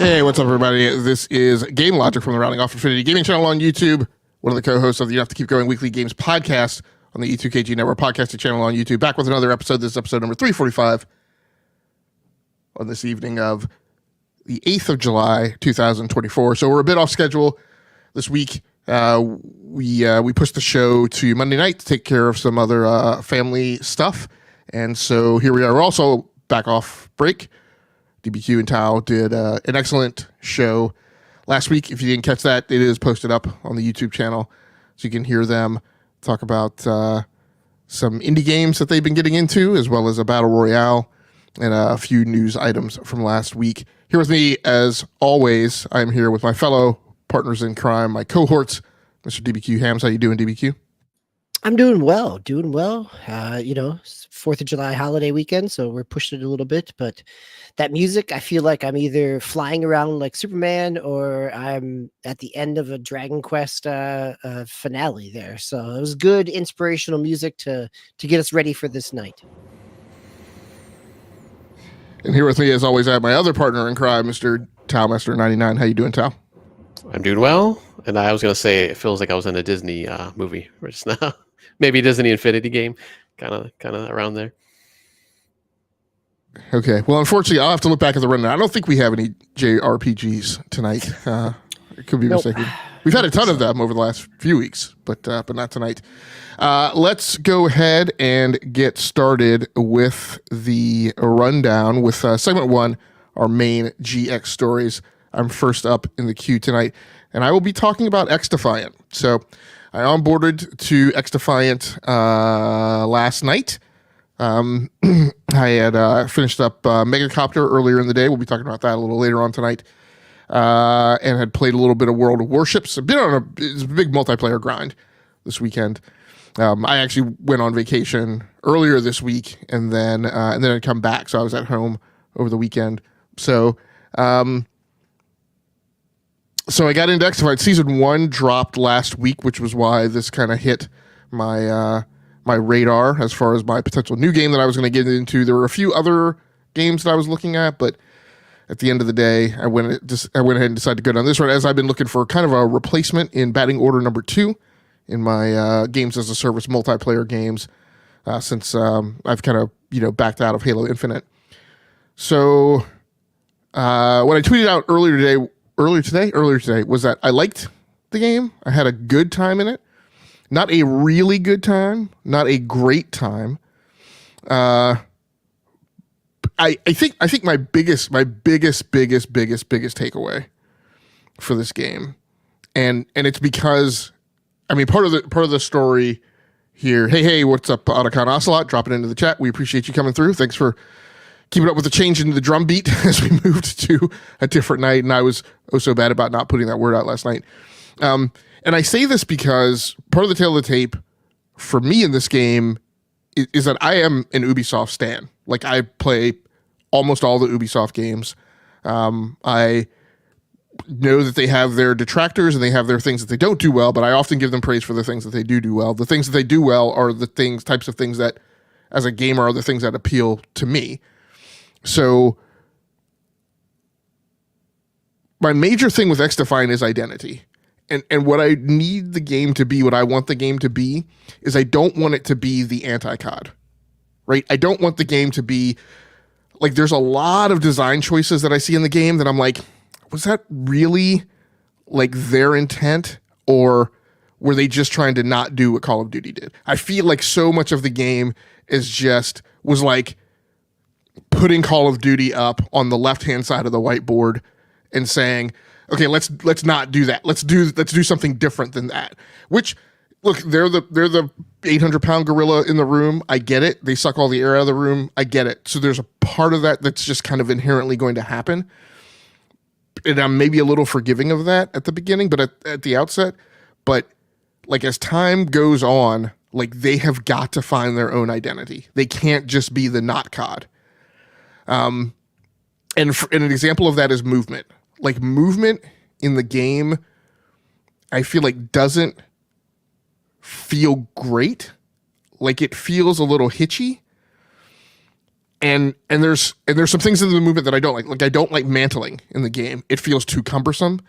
Hey, what's up, everybody? This is GameLogIQ from the Rounding Off Infinity Gaming channel on YouTube. One of the co-hosts of the You Have to Keep Going Weekly Games podcast on the E2KG Network podcasting channel on YouTube. Back with another episode. This is episode number 345 on this evening of the 8th of July, 2024. So we're a bit off schedule this week. We pushed the show to Monday night to take care of some other family stuff. And so here we are. We're also back off break. DBQ and Tao did an excellent show last week. If you didn't catch that, it is posted up on the YouTube channel, so you can hear them talk about some indie games that they've been getting into, as well as a battle royale and a few news items from last week. Here with me, as always, I'm here with my fellow partners in crime, my cohorts, Mr. DBQ Hams. How you doing, DBQ? I'm doing well. 4th of July holiday weekend, so we're pushing it a little bit, but that music, I feel like I'm either flying around like Superman or I'm at the end of a Dragon Quest finale there. So it was good inspirational music to get us ready for this night. And here with me, as always, I have my other partner in crime, Mr. Tao Master 99. How you doing, Tao? I'm doing well, and I was going to say it feels like I was in a Disney movie just now. Maybe a Disney Infinity game, kind of around there. Okay. Well, unfortunately, I'll have to look back at the rundown. I don't think we have any JRPGs tonight. It could be mistaken. We've had a ton of them over the last few weeks, but not tonight. Let's go ahead and get started with the rundown with segment one, our main GX stories. I'm first up in the queue tonight, and I will be talking about XDefiant. So I onboarded to XDefiant last night. I had finished up Megacopter earlier in the day. We'll be talking about that a little later on tonight. And had played a little bit of World of Warships. It's a big multiplayer grind this weekend. I actually went on vacation earlier this week, and then I'd come back, so I was at home over the weekend. So I got into XDefiant. Season 1 dropped last week, which was why this kind of hit my my radar as far as my potential new game that I was going to get into. There were a few other games that I was looking at, but at the end of the day, I went ahead and decided to go down this road, as I've been looking for kind of a replacement in batting order number 2 in my games as a service multiplayer games since I've kind of backed out of Halo Infinite. So what I tweeted out earlier today was that I liked the game. I had a good time in it. Not a really good time, not a great time. I think my biggest takeaway for this game, and it's because, I mean, part of the story here. Hey, what's up, Otacon Ocelot? Drop it into the chat. We appreciate you coming through. Thanks for keeping up with the change in the drum beat as we moved to a different night, and I was so bad about not putting that word out last night. And I say this because part of the tale of the tape for me in this game is that I am an Ubisoft stan. Like, I play almost all the Ubisoft games. I know that they have their detractors and they have their things that they don't do well, but I often give them praise for the things that they do well. The things that they do well are the types of things that, as a gamer, are the things that appeal to me. So my major thing with XDefiant is identity. And what I need the game to be, what I want the game to be, is I don't want it to be the anti-COD, right? I don't want the game to be, like, there's a lot of design choices that I see in the game that I'm like, was that really, like, their intent? Or were they just trying to not do what Call of Duty did? I feel like so much of the game was like putting Call of Duty up on the left-hand side of the whiteboard and saying, okay, let's not do that. Let's do something different than that. Which, look, they're the 800-pound gorilla in the room. I get it. They suck all the air out of the room. I get it. So there's a part of that that's just kind of inherently going to happen. And I'm maybe a little forgiving of that at the beginning, but at the outset. But like, as time goes on, like, they have got to find their own identity. They can't just be the not COD. And an example of that is movement. Like, movement in the game, I feel like doesn't feel great. Like, it feels a little hitchy. and there's some things in the movement that I don't like. Like I don't like mantling in the game. It feels too cumbersome,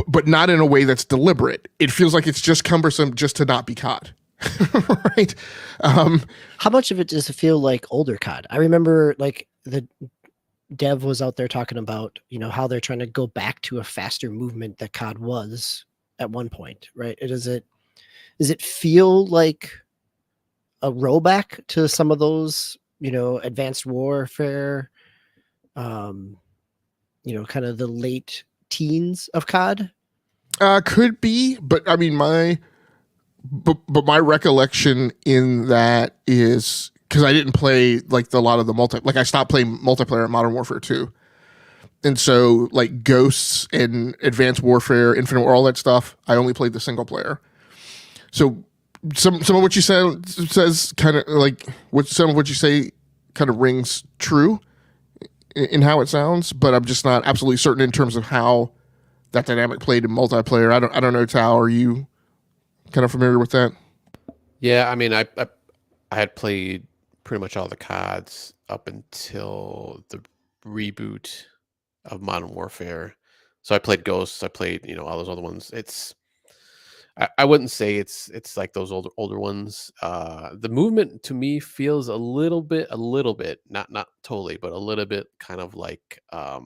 but not in a way that's deliberate. It feels like it's just cumbersome just to not be caught. Right? How much of it does it feel like older COD? I remember like the dev was out there talking about, how they're trying to go back to a faster movement that COD was at one point, right? Does it feel like a rollback to some of those, advanced warfare, kind of the late teens of COD? Could be, but I mean but my recollection in that is because I didn't play like a lot of the I stopped playing multiplayer in Modern Warfare 2. And so like Ghosts and Advanced Warfare, Infinite War, all that stuff, I only played the single player. So some of what you says kind of like some of what you say kind of rings true in how it sounds, but I'm just not absolutely certain in terms of how that dynamic played in multiplayer. I don't know, Tao, are you kind of familiar with that? Yeah, I mean, I had played pretty much all the CODs up until the reboot of Modern Warfare. So I played Ghosts, I played, all those other ones. I wouldn't say it's like those older ones. The movement to me feels a little bit, not totally, but a little bit kind of like now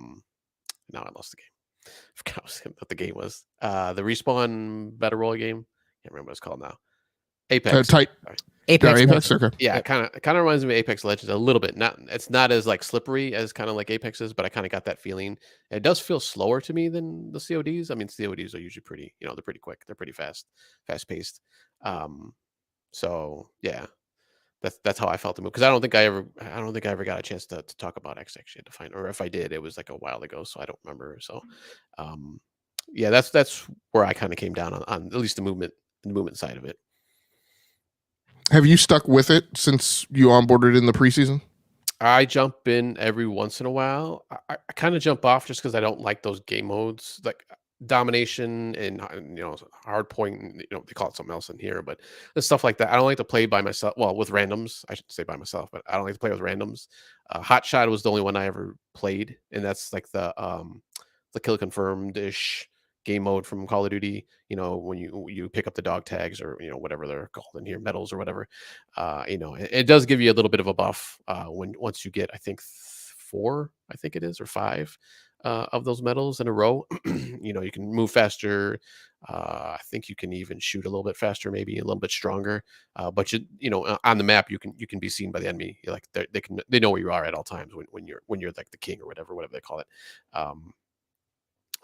I lost the game. I forgot what the game was. The Respawn Battle Royale game. Can't remember what it's called now. Apex. Apex. Apex, okay. Yeah, it kind of reminds me of Apex Legends a little bit. It's not as like slippery as kind of like Apex is, but I kind of got that feeling. It does feel slower to me than the CODs. I mean, CODs are usually pretty, they're pretty quick. They're pretty fast paced. So yeah, that's how I felt the move. Because I don't think I ever got a chance to talk about XDefiant, or if I did, it was like a while ago, so I don't remember. So, yeah, that's where I kind of came down on at least the movement side of it. Have you stuck with it since you onboarded in the preseason? I jump in every once in a while. I kind of jump off just because I don't like those game modes, like domination and hard point. They call it something else in here, but there's stuff like that. I don't like to play by myself. Well, with randoms, I should say by myself, but I don't like to play with randoms. Hot Shot was the only one I ever played, and that's like the kill confirmed ish game mode from Call of Duty. When you pick up the dog tags or whatever they're called in here, medals or whatever. It does give you a little bit of a buff once you get, I think 4, I think it is, or 5 of those medals in a row. You can move faster. I think you can even shoot a little bit faster, maybe a little bit stronger. But on the map, you can be seen by the enemy. Like they know where you are at all times when you're like the king or whatever they call it.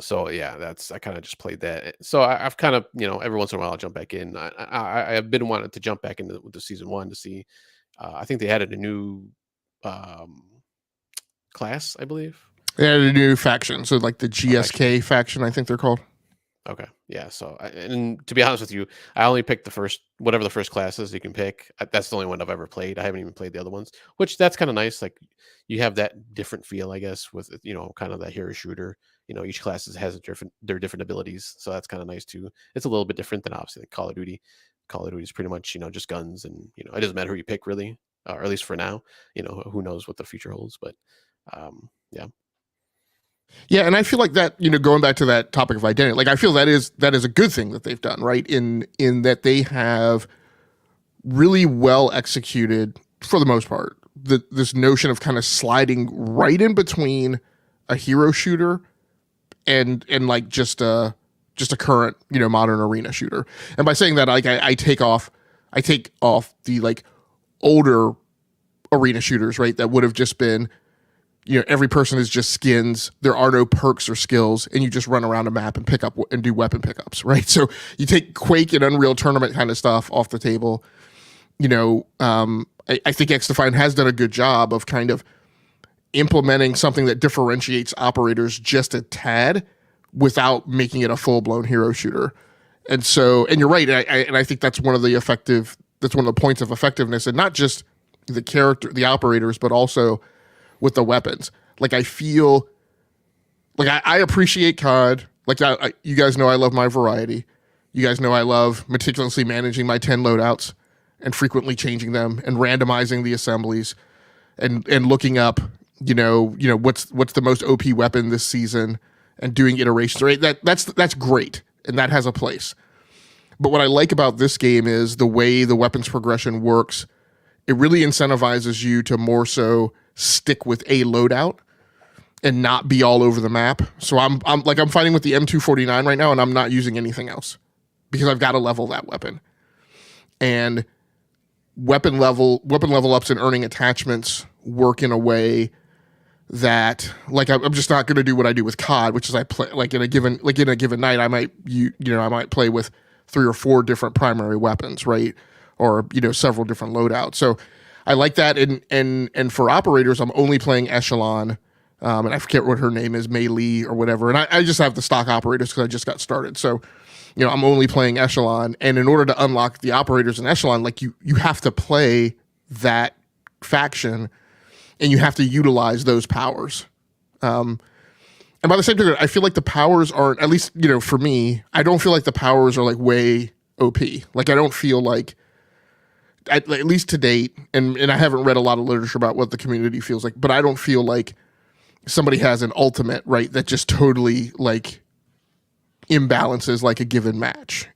So yeah, I kind of just played that. So I've kind of, every once in a while I'll jump back in. I've been wanting to jump back into the season 1 to see. I think they added a new class, I believe. They added a new faction, so like the GXXP faction, I think they're called. Okay, yeah. So, and to be honest with you, I only picked the first class is you can pick. That's the only one I've ever played. I haven't even played the other ones, which that's kind of nice. Like you have that different feel, I guess, with kind of that hero shooter. Each class has their different abilities, so that's kind of nice too. It's a little bit different than obviously Call of Duty. Call of Duty is pretty much just guns, and it doesn't matter who you pick really, or at least for now. Who knows what the future holds, but yeah. Yeah, and I feel like that, going back to that topic of identity, like I feel that is a good thing that they've done, right? In that they have really well executed, for the most part, this notion of kind of sliding right in between a hero shooter and like just a current, modern arena shooter. And by saying that, like I take off the like older arena shooters, right? That would have just been, every person is just skins. There are no perks or skills, and you just run around a map and pick up and do weapon pickups, right? So you take Quake and Unreal Tournament kind of stuff off the table. I think XDefiant has done a good job of kind of implementing something that differentiates operators just a tad without making it a full-blown hero shooter. And you're right, and I think that's one of the points of effectiveness, and not just the operators, but also with the weapons. Like I feel like I appreciate COD. Like you guys know I love my variety. You guys know I love meticulously managing my 10 loadouts and frequently changing them and randomizing the assemblies. and looking up, what's the most OP weapon this season and doing iterations, right? That's great, and that has a place. But what I like about this game is the way the weapons progression works. It really incentivizes you to more so stick with a loadout and not be all over the map. So I'm fighting with the M249 right now, and I'm not using anything else because I've got to level that weapon. And weapon level ups and earning attachments work in a way that, like, I'm just not going to do what I do with COD, which is I play like in a given night I might play with 3 or 4 different primary weapons, right? Or several different loadouts. So I like that. And for operators, I'm only playing Echelon. And I forget what her name is, Mei Lee or whatever. And I just have the stock operators because I just got started. So, I'm only playing Echelon. And in order to unlock the operators in Echelon, like you have to play that faction and you have to utilize those powers. And by the same token, I feel like the powers aren't, at least, for me, I don't feel like the powers are like way OP. Like I don't feel like, at least to date, and I haven't read a lot of literature about what the community feels like, but I don't feel like somebody has an ultimate, right, that just totally like imbalances like a given match,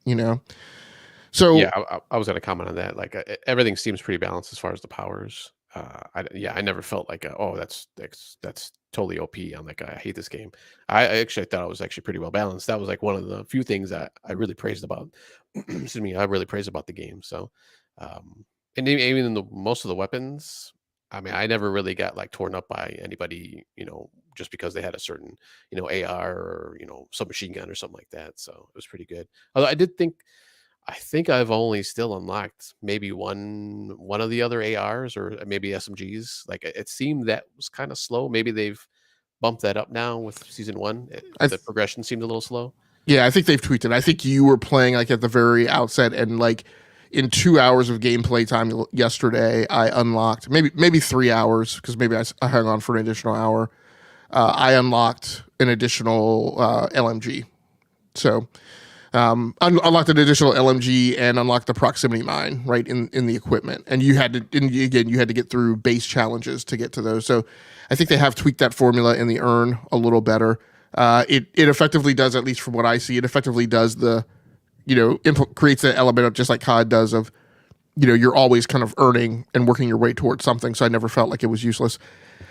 So yeah, I was going to comment on that. Like everything seems pretty balanced as far as the powers. I never felt like that's totally OP. I'm like, I hate this game. I actually thought it was actually pretty well balanced. That was like one of the few things that I really praised about. Excuse me, I really praised about the game. So, and even in most of the weapons, I mean, I never really got like torn up by anybody, just because they had a certain, AR or, submachine gun or something like that. So it was pretty good. Although I think I've only still unlocked maybe one of the other ARs or maybe SMGs. Like it seemed that was kind of slow. Maybe they've bumped that up now with season 1. The progression seemed a little slow. Yeah, I think they've tweaked it. I think you were playing like at the very outset, and like in 2 hours of gameplay time yesterday, I unlocked maybe 3 hours because maybe I hung on for an additional hour. I unlocked an additional LMG. So unlocked an additional LMG and unlocked the proximity mine right in the equipment. And you had to get through base challenges to get to those. So I think they have tweaked that formula in the earn a little better. It effectively does, at least from what I see, it effectively does the creates the element of just like COD does of, you're always kind of earning and working your way towards something. So I never felt like it was useless.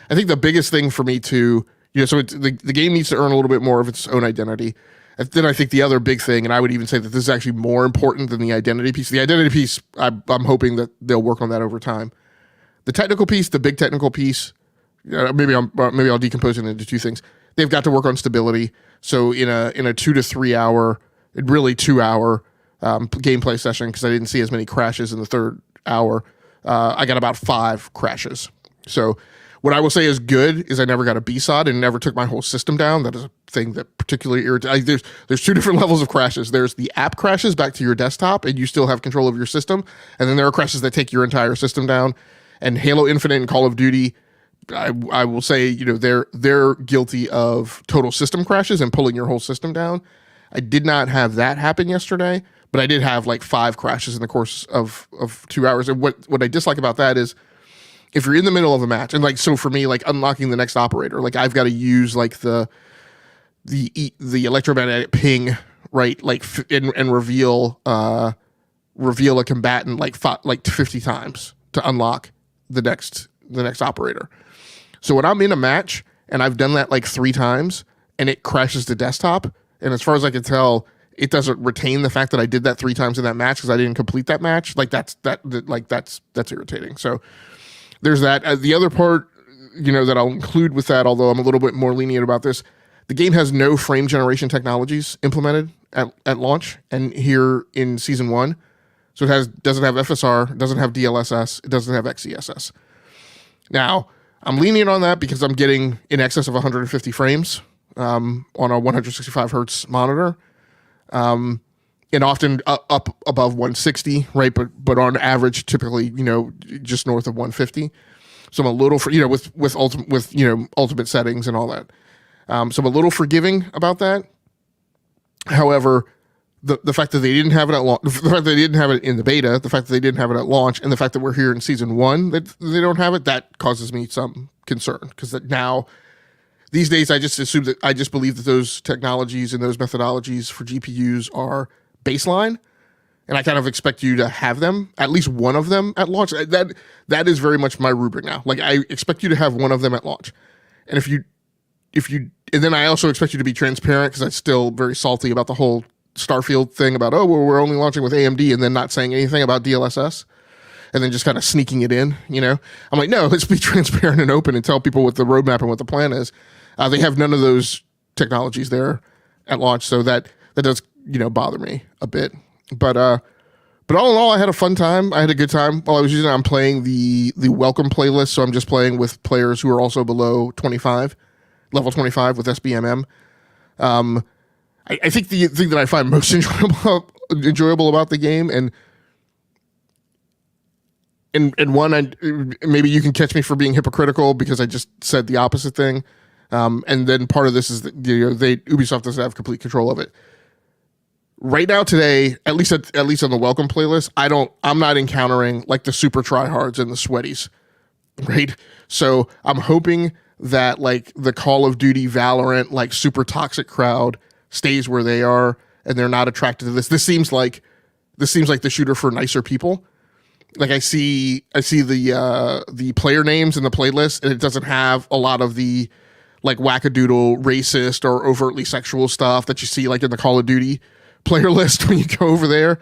I think the biggest thing for me too, so the game needs to earn a little bit more of its own identity. And then I think the other big thing, and I would even say that this is actually more important than the identity piece. The identity piece, I'm hoping that they'll work on that over time. The technical piece, the big technical piece, maybe I'll decompose it into 2 things. They've got to work on stability. So in a 2 to 3 hour, really 2 hour gameplay session, because I didn't see as many crashes in the 3rd hour, I got about 5 crashes. So what I will say is good is I never got a BSOD and never took my whole system down. That is a thing that particularly irritates. There's 2 different levels of crashes. There's the app crashes back to your desktop and you still have control of your system, and then there are crashes that take your entire system down. And Halo Infinite and Call of Duty, I will say, they're guilty of total system crashes and pulling your whole system down. I did not have that happen yesterday, but I did have like 5 crashes in the course of 2 hours. And what I dislike about that is if you're in the middle of a match, and like, so for me, like unlocking the next operator, like I've got to use like the electromagnetic ping, right? Like and reveal a combatant like 50 times to unlock the next operator. So when I'm in a match and I've done that like 3 times and it crashes the desktop, and as far as I can tell, it doesn't retain the fact that I did that 3 times in that match because I didn't complete that match. Like that's irritating. So there's that. The other part, that I'll include with that, although I'm a little bit more lenient about this, the game has no frame generation technologies implemented at launch and here in season 1. So it doesn't have FSR, doesn't have DLSS, it doesn't have XeSS. Now, I'm lenient on that because I'm getting in excess of 150 frames on a 165 hertz monitor, and often up above 160, right? But on average, typically, just north of 150. So I'm a little with ultimate settings and all that. So I'm a little forgiving about that. However, the fact that they didn't have it at launch, the fact that they didn't have it in the beta, the fact that they didn't have it at launch, and the fact that we're here in season 1 that they don't have it, that causes me some concern, because that now these days I just believe that those technologies and those methodologies for GPUs are baseline, and I kind of expect you to have them, at least one of them at launch. That is very much my rubric now. Like, I expect you to have one of them at launch, and if you and then I also expect you to be transparent, because I'm still very salty about the whole Starfield thing about, oh, well, we're only launching with AMD, and then not saying anything about DLSS, and then just kind of sneaking it in, I'm like, no, let's be transparent and open and tell people what the roadmap and what the plan is. They have none of those technologies there at launch, so that does, bother me a bit. But all in all, I had a fun time. I had a good time while I was using it. I'm playing the welcome playlist, so I'm just playing with players who are also below 25, level 25 with SBMM. I think the thing that I find most enjoyable about the game, and one, maybe you can catch me for being hypocritical because I just said the opposite thing, and then part of this is that Ubisoft doesn't have complete control of it. Right now, today, at least on the welcome playlist, I'm not encountering like the super tryhards and the sweaties, right? So I'm hoping that like the Call of Duty, Valorant, like super toxic crowd stays where they are, and they're not attracted to this. This seems like the shooter for nicer people. Like, I see the player names in the playlist, and it doesn't have a lot of the like wackadoodle racist or overtly sexual stuff that you see like in the Call of Duty player list when you go over there.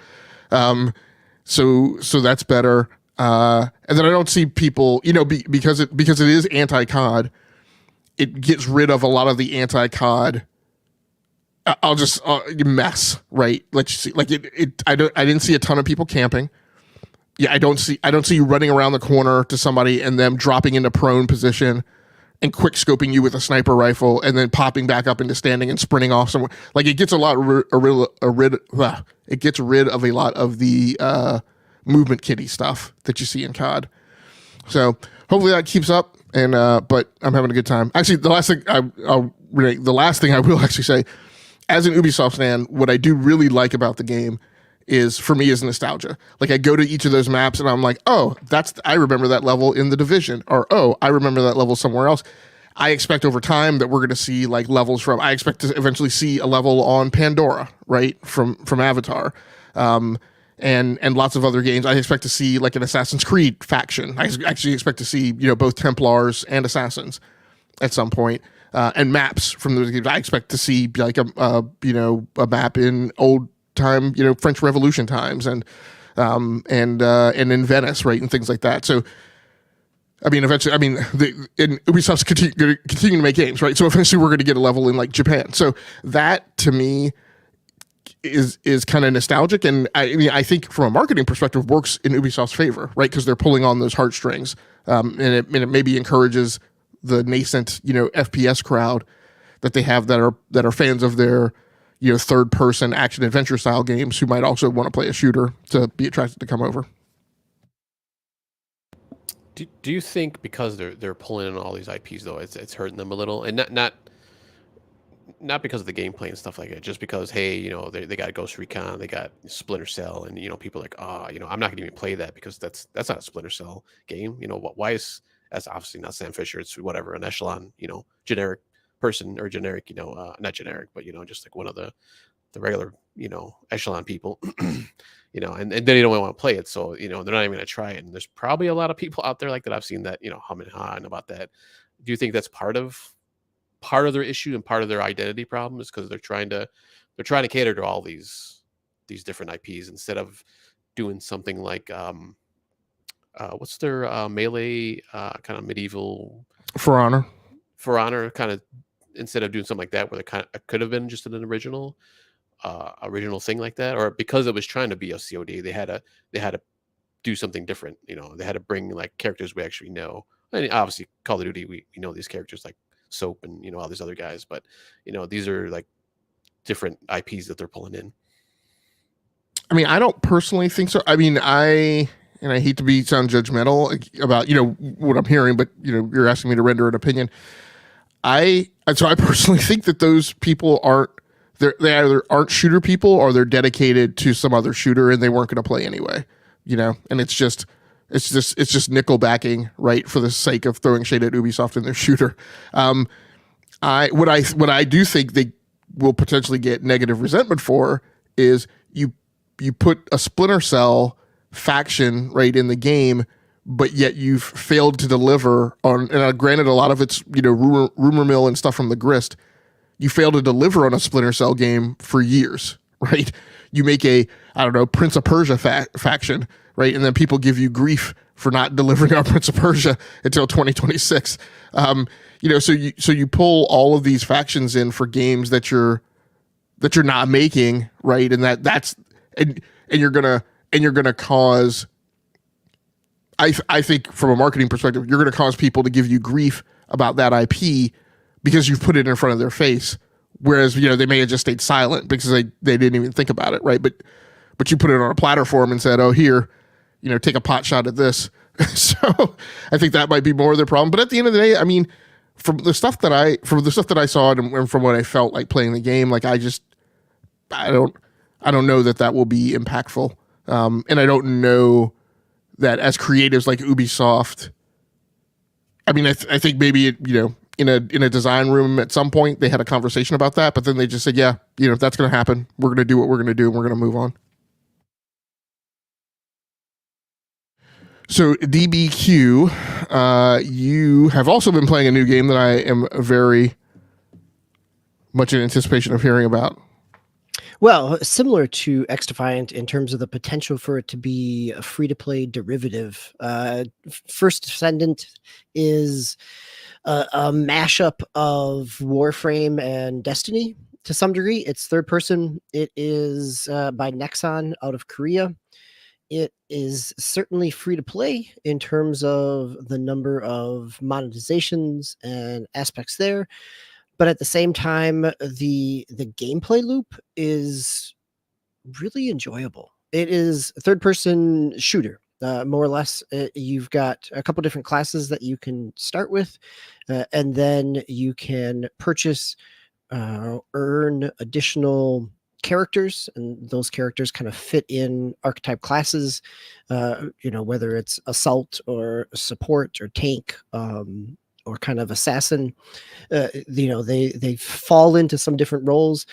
So that's better. And then I don't see people, because it is anti-COD, it gets rid of a lot of the anti-COD. I'll just mess, right? Let's see. Like I didn't see a ton of people camping. Yeah, I don't see you running around the corner to somebody and them dropping into prone position and quick scoping you with a sniper rifle and then popping back up into standing and sprinting off somewhere. Like, it gets it gets rid of a lot of the movement kitty stuff that you see in COD. So hopefully that keeps up. And but I'm having a good time. Actually, the last thing I will actually say, as an Ubisoft fan, what I do really like about the game is nostalgia. Like, I go to each of those maps and I'm like, oh, I remember that level in The Division, or oh, I remember that level somewhere else. I expect over time that we're going to see like levels I expect to eventually see a level on Pandora, right, from Avatar, and lots of other games. I expect to see like an Assassin's Creed faction. I actually expect to see both Templars and Assassins at some point. And maps from those games. I expect to see like a map in old time, French Revolution times, and in Venice, right, and things like that. So, I mean, eventually, Ubisoft's continue to make games, right? So eventually, we're going to get a level in like Japan. So that to me is kind of nostalgic, and I think from a marketing perspective works in Ubisoft's favor, right? Because they're pulling on those heartstrings, and it maybe encourages the nascent, FPS crowd that they have that are fans of their, third person action adventure style games who might also want to play a shooter to be attracted to come over. Do you think because they're pulling in all these IPs though, it's hurting them a little, and not because of the gameplay and stuff like that, just because, hey, they got Ghost Recon, they got Splinter Cell, and people are like, I'm not gonna even play that because that's not a Splinter Cell game. Why is that's obviously not Sam Fisher. It's whatever, an echelon, generic person, or generic, not generic, but, just like one of the regular, echelon people, and they don't want to play it. So, they're not even going to try it. And there's probably a lot of people out there like that I've seen that, hum and ha and about that. Do you think that's part of their issue and part of their identity problem, is because they're trying to cater to all these different IPs instead of doing something like, what's their melee kind of medieval For Honor kind of, instead of doing something like that where it could have been just an original thing like that, or because it was trying to be a COD, they had to do something different. They had to bring like characters we actually know, and obviously Call of Duty, we know these characters like Soap and all these other guys, but these are like different IPs that they're pulling in. I don't personally think so. And I hate to sound judgmental about, what I'm hearing, but, you're asking me to render an opinion. So I personally think that those people aren't they either aren't shooter people or they're dedicated to some other shooter and they weren't going to play anyway, and it's just nickel backing, right, for the sake of throwing shade at Ubisoft and their shooter. What I do think they will potentially get negative resentment for is you put a Splinter Cell faction right in the game, but yet you've failed to deliver on, and granted a lot of it's rumor mill and stuff from the grist. You fail to deliver on a Splinter Cell game for years, right? You make a, Prince of Persia faction, right? And then people give you grief for not delivering on Prince of Persia until 2026. So you pull all of these factions in for games that you're not making, right? And and you're gonna cause, I think from a marketing perspective, you're gonna cause people to give you grief about that IP because you've put it in front of their face, whereas they may have just stayed silent because they didn't even think about it, right? But you put it on a platter for them and said, "Oh, here, take a pot shot at this." So I think that might be more of their problem. But at the end of the day, I mean, from the stuff that I saw and from what I felt like playing the game, like I don't know that will be impactful, and I don't know that as creatives like Ubisoft. I mean, I think maybe in a design room at some point they had a conversation about that, but then they just said, yeah, that's going to happen. We're going to do what we're going to do, and we're going to move on. So DBQ, you have also been playing a new game that I am very much in anticipation of hearing about. Well, similar to XDefiant in terms of the potential for it to be a free-to-play derivative. First Descendant is a mashup of Warframe and Destiny to some degree. It's third person. It is by Nexon out of Korea. It is certainly free to play in terms of the number of monetizations and aspects there. But at the same time, the gameplay loop is really enjoyable. It is a third-person shooter, more or less. You've got a couple different classes that you can start with, and then you can purchase, earn additional characters, and those characters kind of fit in archetype classes, whether it's assault or support or tank, or kind of assassin. They fall into some different roles,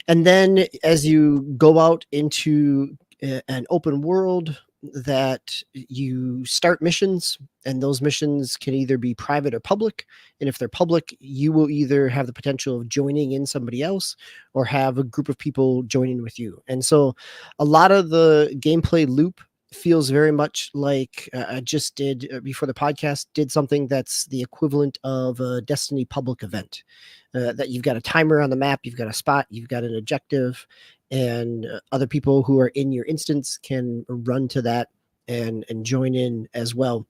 and then as you go out into an open world, that you start missions, and those missions can either be private or public. And if they're public, you will either have the potential of joining in somebody else or have a group of people joining with you. And so a lot of the gameplay loop feels very much like I just did before the podcast, did something that's the equivalent of a Destiny public event, that you've got a timer on the map, you've got a spot, you've got an objective, and other people who are in your instance can run to that and join in as well.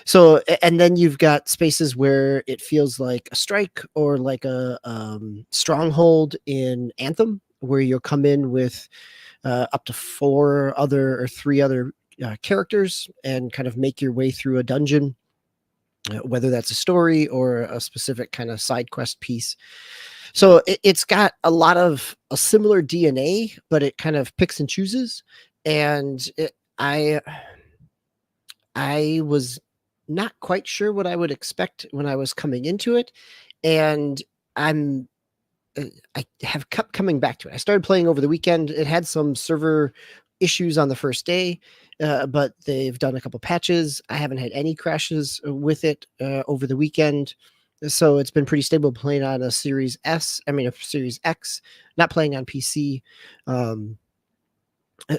So, and then you've got spaces where it feels like a strike or like a stronghold in Anthem, where you'll come in with up to 3 other characters and kind of make your way through a dungeon, whether that's a story or a specific kind of side quest piece. So it's got a lot of a similar DNA, but it kind of picks and chooses. And I was not quite sure what I would expect when I was coming into it, and I have kept coming back to it. I started playing over the weekend. It had some server issues on the first day, but they've done a couple patches. I haven't had any crashes with it over the weekend. So it's been pretty stable playing on a Series X, not playing on PC.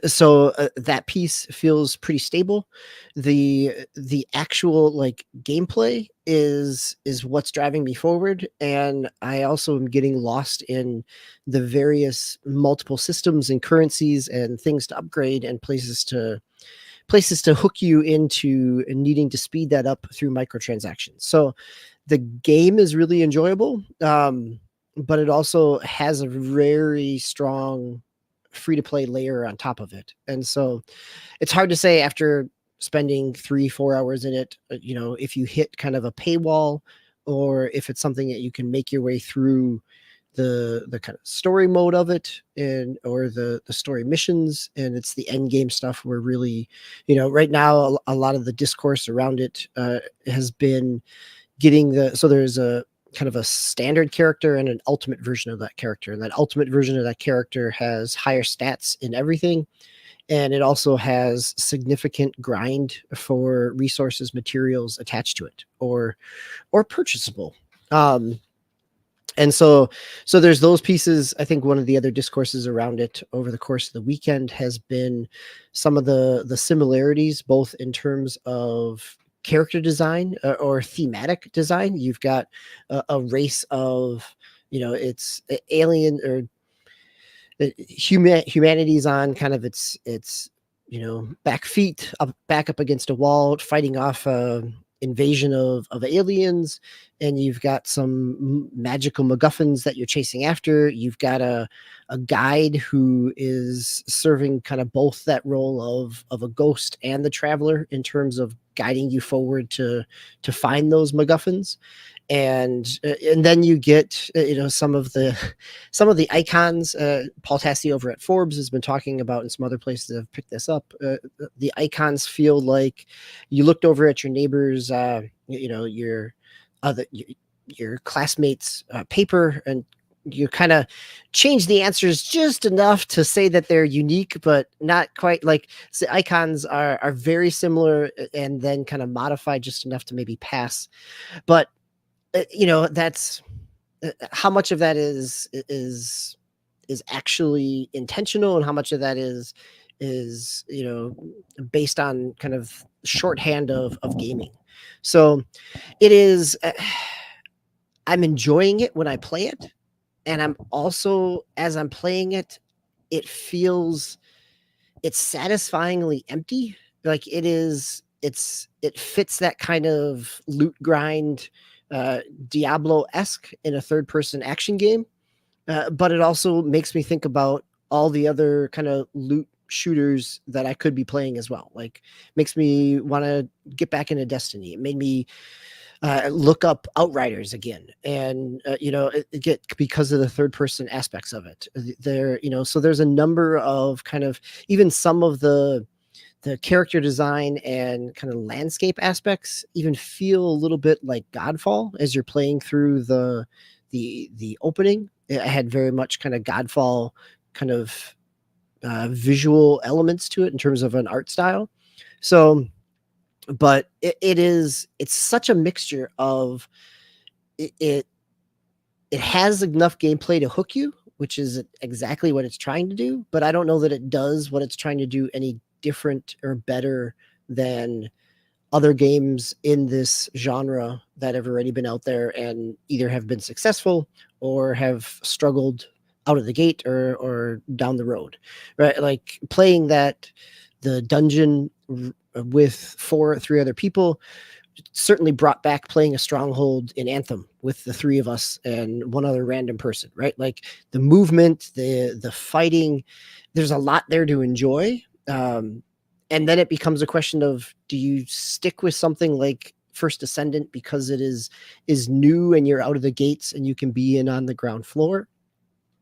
So that piece feels pretty stable. The actual like gameplay is what's driving me forward, and I also am getting lost in the various multiple systems and currencies and things to upgrade and places to hook you into needing to speed that up through microtransactions. So the game is really enjoyable, but it also has a very strong free-to-play layer on top of it. And so it's hard to say after spending 3-4 hours in it, if you hit kind of a paywall, or if it's something that you can make your way through the kind of story mode of it, and or the story missions, and it's the end game stuff where really, right now a lot of the discourse around it has been getting so there's a kind of a standard character and an ultimate version of that character, and that ultimate version of that character has higher stats in everything, and it also has significant grind for resources, materials attached to it, or purchasable. And so there's those pieces. I think one of the other discourses around it over the course of the weekend has been some of the similarities, both in terms of character design or thematic design. You've got a race of, it's alien or humanity's on kind of its back feet back up against a wall, fighting off invasion of aliens, and you've got some magical MacGuffins that you're chasing after. You've got a guide who is serving kind of both that role of a ghost and the traveler in terms of guiding you forward to find those MacGuffins. And then you get some of the icons. Paul Tassi over at Forbes has been talking about, and some other places that have picked this up. The icons feel like you looked over at your neighbor's, your classmates' paper, and you kind of change the answers just enough to say that they're unique, but not quite. Like, the icons are very similar, and then kind of modified just enough to maybe pass. But that's how much of that is actually intentional, and how much of that is based on kind of shorthand of gaming. So it is. I'm enjoying it when I play it, and I'm also, as I'm playing it, it's satisfyingly empty. Like, it fits that kind of loot grind, Diablo-esque in a third-person action game, but it also makes me think about all the other kind of loot shooters that I could be playing as well. Like, makes me want to get back into Destiny. It made me look up Outriders again, and get, because of the third-person aspects of it. So there's a number of kind of, even some of the character design and kind of landscape aspects even feel a little bit like Godfall as you're playing through the opening. I had very much kind of Godfall kind of visual elements to it in terms of an art style. So, but it's such a mixture of it has enough gameplay to hook you, which is exactly what it's trying to do, but I don't know that it does what it's trying to do any different or better than other games in this genre that have already been out there and either have been successful or have struggled out of the gate or down the road, right? Like, playing the dungeon with three other people certainly brought back playing a stronghold in Anthem with the three of us and one other random person, right? Like, the movement, the fighting, there's a lot there to enjoy. And then it becomes a question of, do you stick with something like First Descendant because it is new and you're out of the gates and you can be in on the ground floor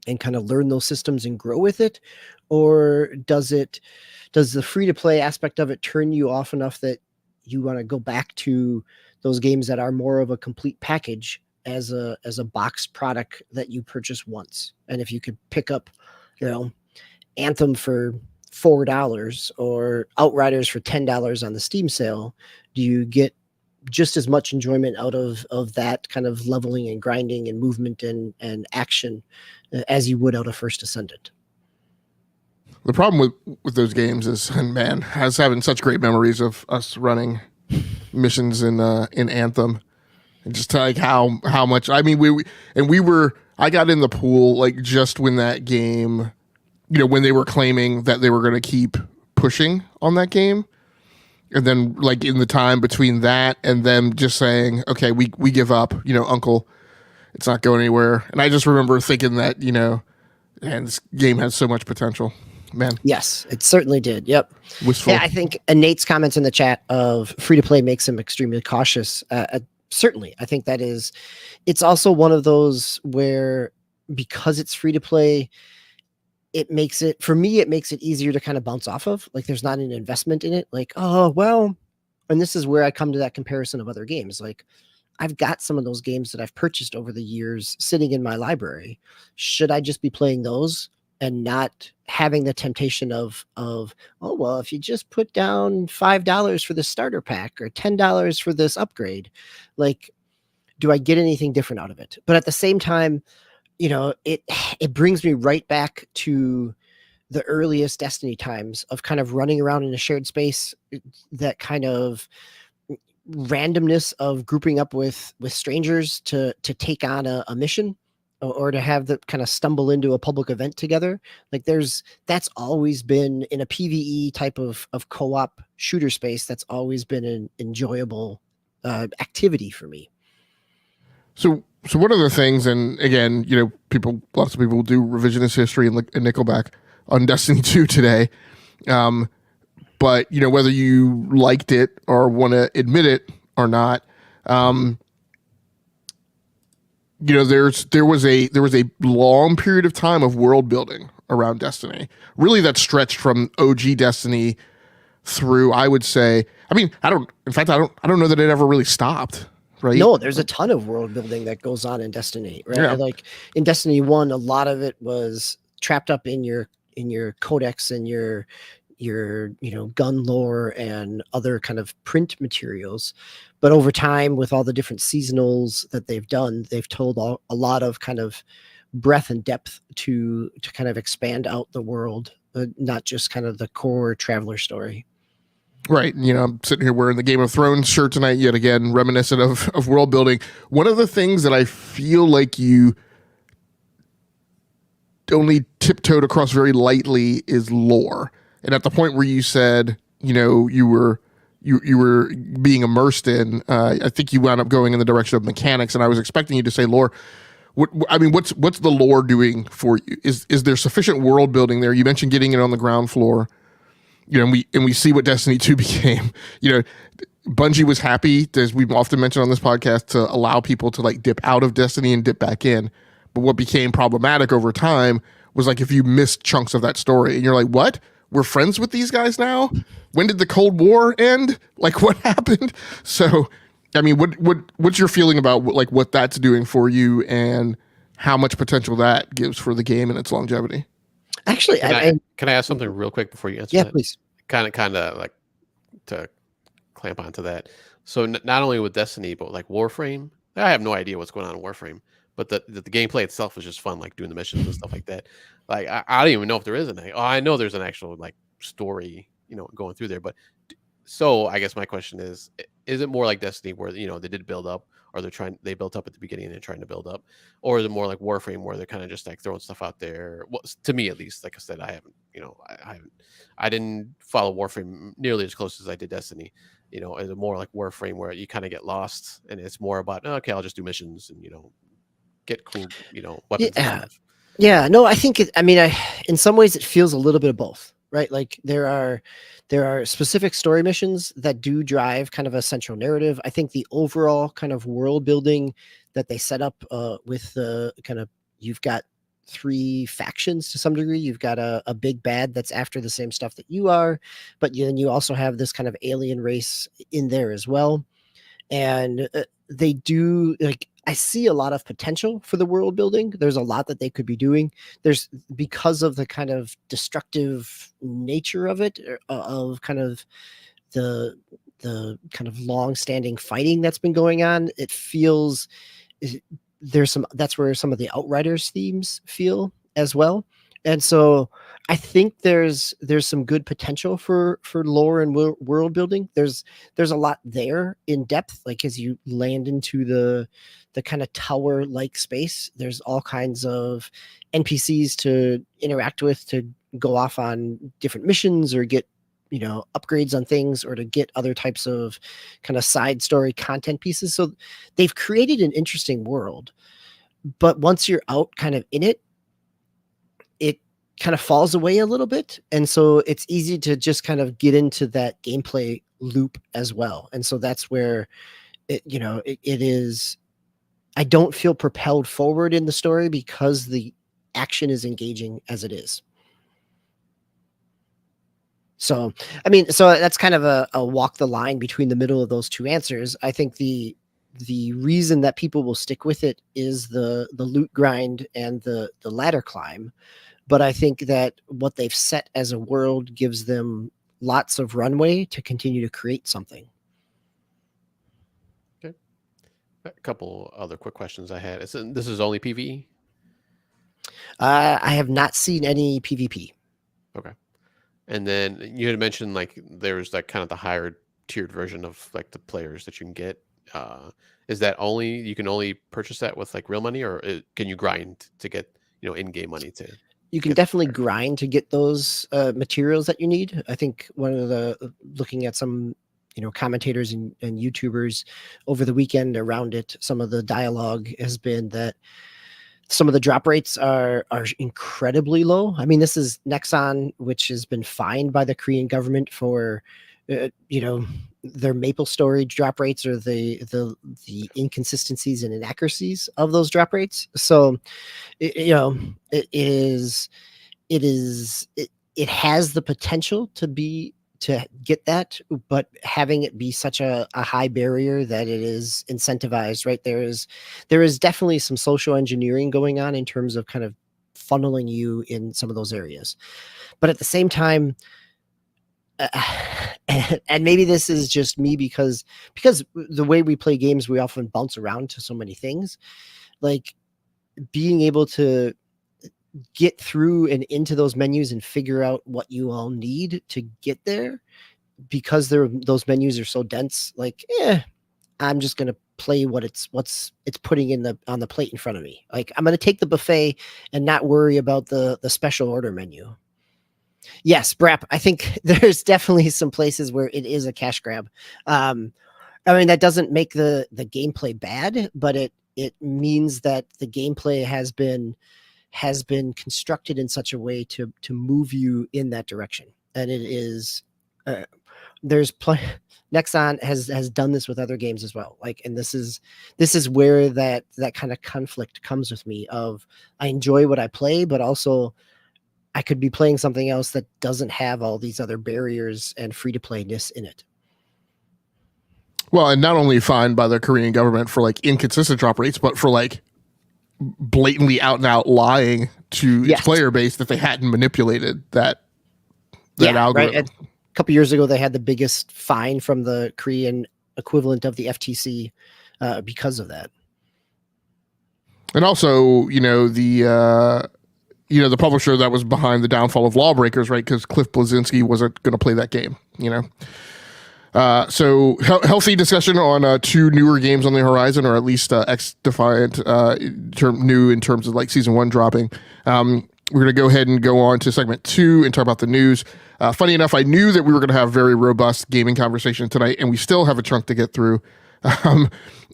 and kind of learn those systems and grow with it? Or does the free-to-play aspect of it turn you off enough that you want to go back to those games that are more of a complete package as a boxed product that you purchase once? And if you could pick up, Anthem for $4 or Outriders for $10 on the Steam sale, do you get just as much enjoyment out of that kind of leveling and grinding and movement and action as you would out of First Descendant? The problem with those games is, and man, I was having such great memories of us running missions in Anthem, and just like how much. I mean, I got in the pool like just when that game, when they were claiming that they were going to keep pushing on that game, and then like in the time between that and them just saying, okay, we give up, Uncle, it's not going anywhere. And I just remember thinking that, man, this game has so much potential. Man. Yes, it certainly did. Yep. Wistful. Yeah, I think Nate's comments in the chat of free to play makes him extremely cautious. Certainly, I think it's also one of those where because it's free to play, it makes it easier to kind of bounce off of. Like there's not an investment in it. Like, oh, well, and this is where I come to that comparison of other games. Like I've got some of those games that I've purchased over the years sitting in my library. Should I just be playing those and not having the temptation of, oh, well, if you just put down $5 for the starter pack or $10 for this upgrade, like, do I get anything different out of it? But at the same time, it brings me right back to the earliest Destiny times of kind of running around in a shared space, that kind of randomness of grouping up with strangers to take on a mission, or to have the kind of stumble into a public event together. Like that's always been in a PvE type of co-op shooter space. That's always been an enjoyable activity for me. So one of the things, and again, lots of people will do revisionist history and Nickelback on Destiny 2 today. But whether you liked it or want to admit it or not, there was a long period of time of world building around Destiny. Really, that stretched from OG Destiny through, I would say. I mean, I don't know that it ever really stopped. Right? No, there's a ton of world building that goes on in Destiny, right? Yeah. Like in Destiny 1, a lot of it was trapped up in your codex and your gun lore and other kind of print materials. But over time, with all the different seasonals that they've done, they've told a lot of kind of breadth and depth to kind of expand out the world, not just kind of the core traveler story. Right. I'm sitting here wearing the Game of Thrones shirt tonight, yet again, reminiscent of world building. One of the things that I feel like you only tiptoed across very lightly is lore. And at the point where you said, you were being immersed in, I think you wound up going in the direction of mechanics, and I was expecting you to say lore. What's the lore doing for you? Is there sufficient world building there? You mentioned getting it on the ground floor. And we see what Destiny 2 became. Bungie was happy, as we've often mentioned on this podcast, to allow people to like dip out of Destiny and dip back in. But what became problematic over time was like if you missed chunks of that story and you're like, what? We're friends with these guys now? When did the Cold War end? Like what happened? So, I mean, what's your feeling about like what that's doing for you and how much potential that gives for the game and its longevity? Actually, can I ask something real quick before you answer that? Yeah, please. Kind of like to clamp onto that. So not only with Destiny, but like Warframe, I have no idea what's going on in Warframe, but the gameplay itself is just fun, like doing the missions and stuff like that. Like I don't even know if there is I know there's an actual like story, going through there. But so I guess my question is it more like Destiny where they did build up, or they built up at the beginning and they're trying to build up, or is it more like Warframe where they're kind of just like throwing stuff out there? Well, to me at least, like I said, I haven't, I didn't follow Warframe nearly as close as I did Destiny. Is it more like Warframe where you kind of get lost and it's more about okay, I'll just do missions and get cool weapons and stuff. Yeah, no, I think in some ways it feels a little bit of both, right? Like there are specific story missions that do drive kind of a central narrative. I think the overall kind of world building that they set up with the kind of, you've got 3 factions to some degree. You've got a big bad that's after the same stuff that you are, but then you also have this kind of alien race in there as well. And they do, like, I see a lot of potential for the world building. There's a lot that they could be doing. Because of the kind of destructive nature of it, of kind of the kind of long-standing fighting that's been going on. It feels that's where some of the Outriders themes feel as well. And so I think there's some good potential for lore and world building. There's a lot there in depth, like as you land into the kind of tower like space, there's all kinds of NPCs to interact with, to go off on different missions or get upgrades on things, or to get other types of kind of side story content pieces. So they've created an interesting world, but once you're out kind of in it, it kind of falls away a little bit. And so it's easy to just kind of get into that gameplay loop as well. And so that's where it is I don't feel propelled forward in the story because the action is engaging as it is. So, I mean, so that's kind of a walk the line between the middle of those two answers. I think the reason that people will stick with it is the loot grind and the ladder climb. But I think that what they've set as a world gives them lots of runway to continue to create something. Okay. A couple other quick questions I had. This is only PvE? I have not seen any PvP. Okay. And then you had mentioned like there's like kind of the higher tiered version of like the players that you can get. Is that you can only purchase that with like real money, or can you grind to get, in-game money to? You can definitely grind to get those materials that you need. I think one of the looking at some commentators and YouTubers over the weekend around it, some of the dialogue has been that some of the drop rates are incredibly low. I mean, this is Nexon, which has been fined by the Korean government for their maple storage drop rates, or the inconsistencies and inaccuracies of those drop rates. So it has the potential to get that, but having it be such a high barrier that it is incentivized, right? There is definitely some social engineering going on in terms of kind of funneling you in some of those areas. But at the same time, and maybe this is just me because the way we play games, we often bounce around to so many things. Like being able to get through and into those menus and figure out what you all need to get there, because those menus are so dense. Like, I'm just gonna play what's putting on the plate in front of me. Like, I'm gonna take the buffet and not worry about the special order menu. Yes, Brap, I think there's definitely some places where it is a cash grab. I mean, that doesn't make the gameplay bad, but it means that the gameplay has been constructed in such a way to move you in that direction. And it is Nexon has done this with other games as well. Like, and this is where that kind of conflict comes with me of, I enjoy what I play, but also I could be playing something else that doesn't have all these other barriers and free to playness in it. Well, and not only fined by the Korean government for like inconsistent drop rates, but for like blatantly out and out lying to its player base that they hadn't manipulated that algorithm. Right. A couple years ago, they had the biggest fine from the Korean equivalent of the FTC because of that. And also, the publisher that was behind the downfall of Lawbreakers, right? Because Cliff Bleszinski wasn't going to play that game, So healthy discussion on two newer games on the horizon, or at least XDefiant, new in terms of like season 1 dropping. We're going to go ahead and go on to segment 2 and talk about the news. Funny enough, I knew that we were going to have very robust gaming conversation tonight, and we still have a chunk to get through.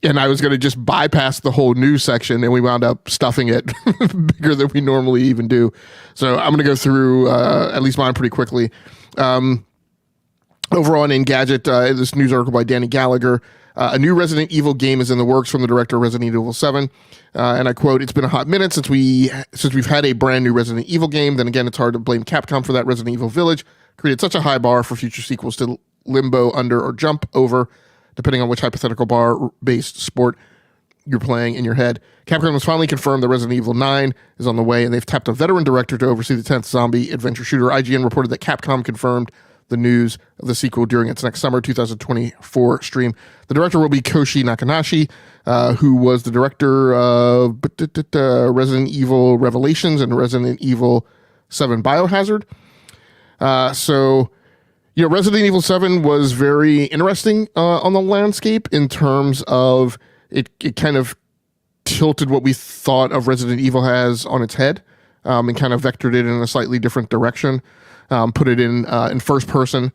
And I was going to just bypass the whole news section, and we wound up stuffing it bigger than we normally even do. So I'm going to go through at least mine pretty quickly. Over on Engadget, this news article by Danny Gallagher, a new Resident Evil game is in the works from the director of Resident Evil 7. And I quote, "It's been a hot minute since we've had a brand new Resident Evil game. Then again, it's hard to blame Capcom for that. Resident Evil Village created such a high bar for future sequels to limbo under or jump over, depending on which hypothetical bar-based sport you're playing in your head. Capcom has finally confirmed that Resident Evil 9 is on the way, and they've tapped a veteran director to oversee the 10th zombie adventure shooter. IGN reported that Capcom confirmed the news of the sequel during its next summer 2024 stream. The director will be Koshi Nakanashi, who was the director of Resident Evil Revelations and Resident Evil 7 Biohazard. Resident Evil 7 was very interesting on the landscape in terms of it kind of tilted what we thought of Resident Evil has on its head, and kind of vectored it in a slightly different direction. Put it in first person,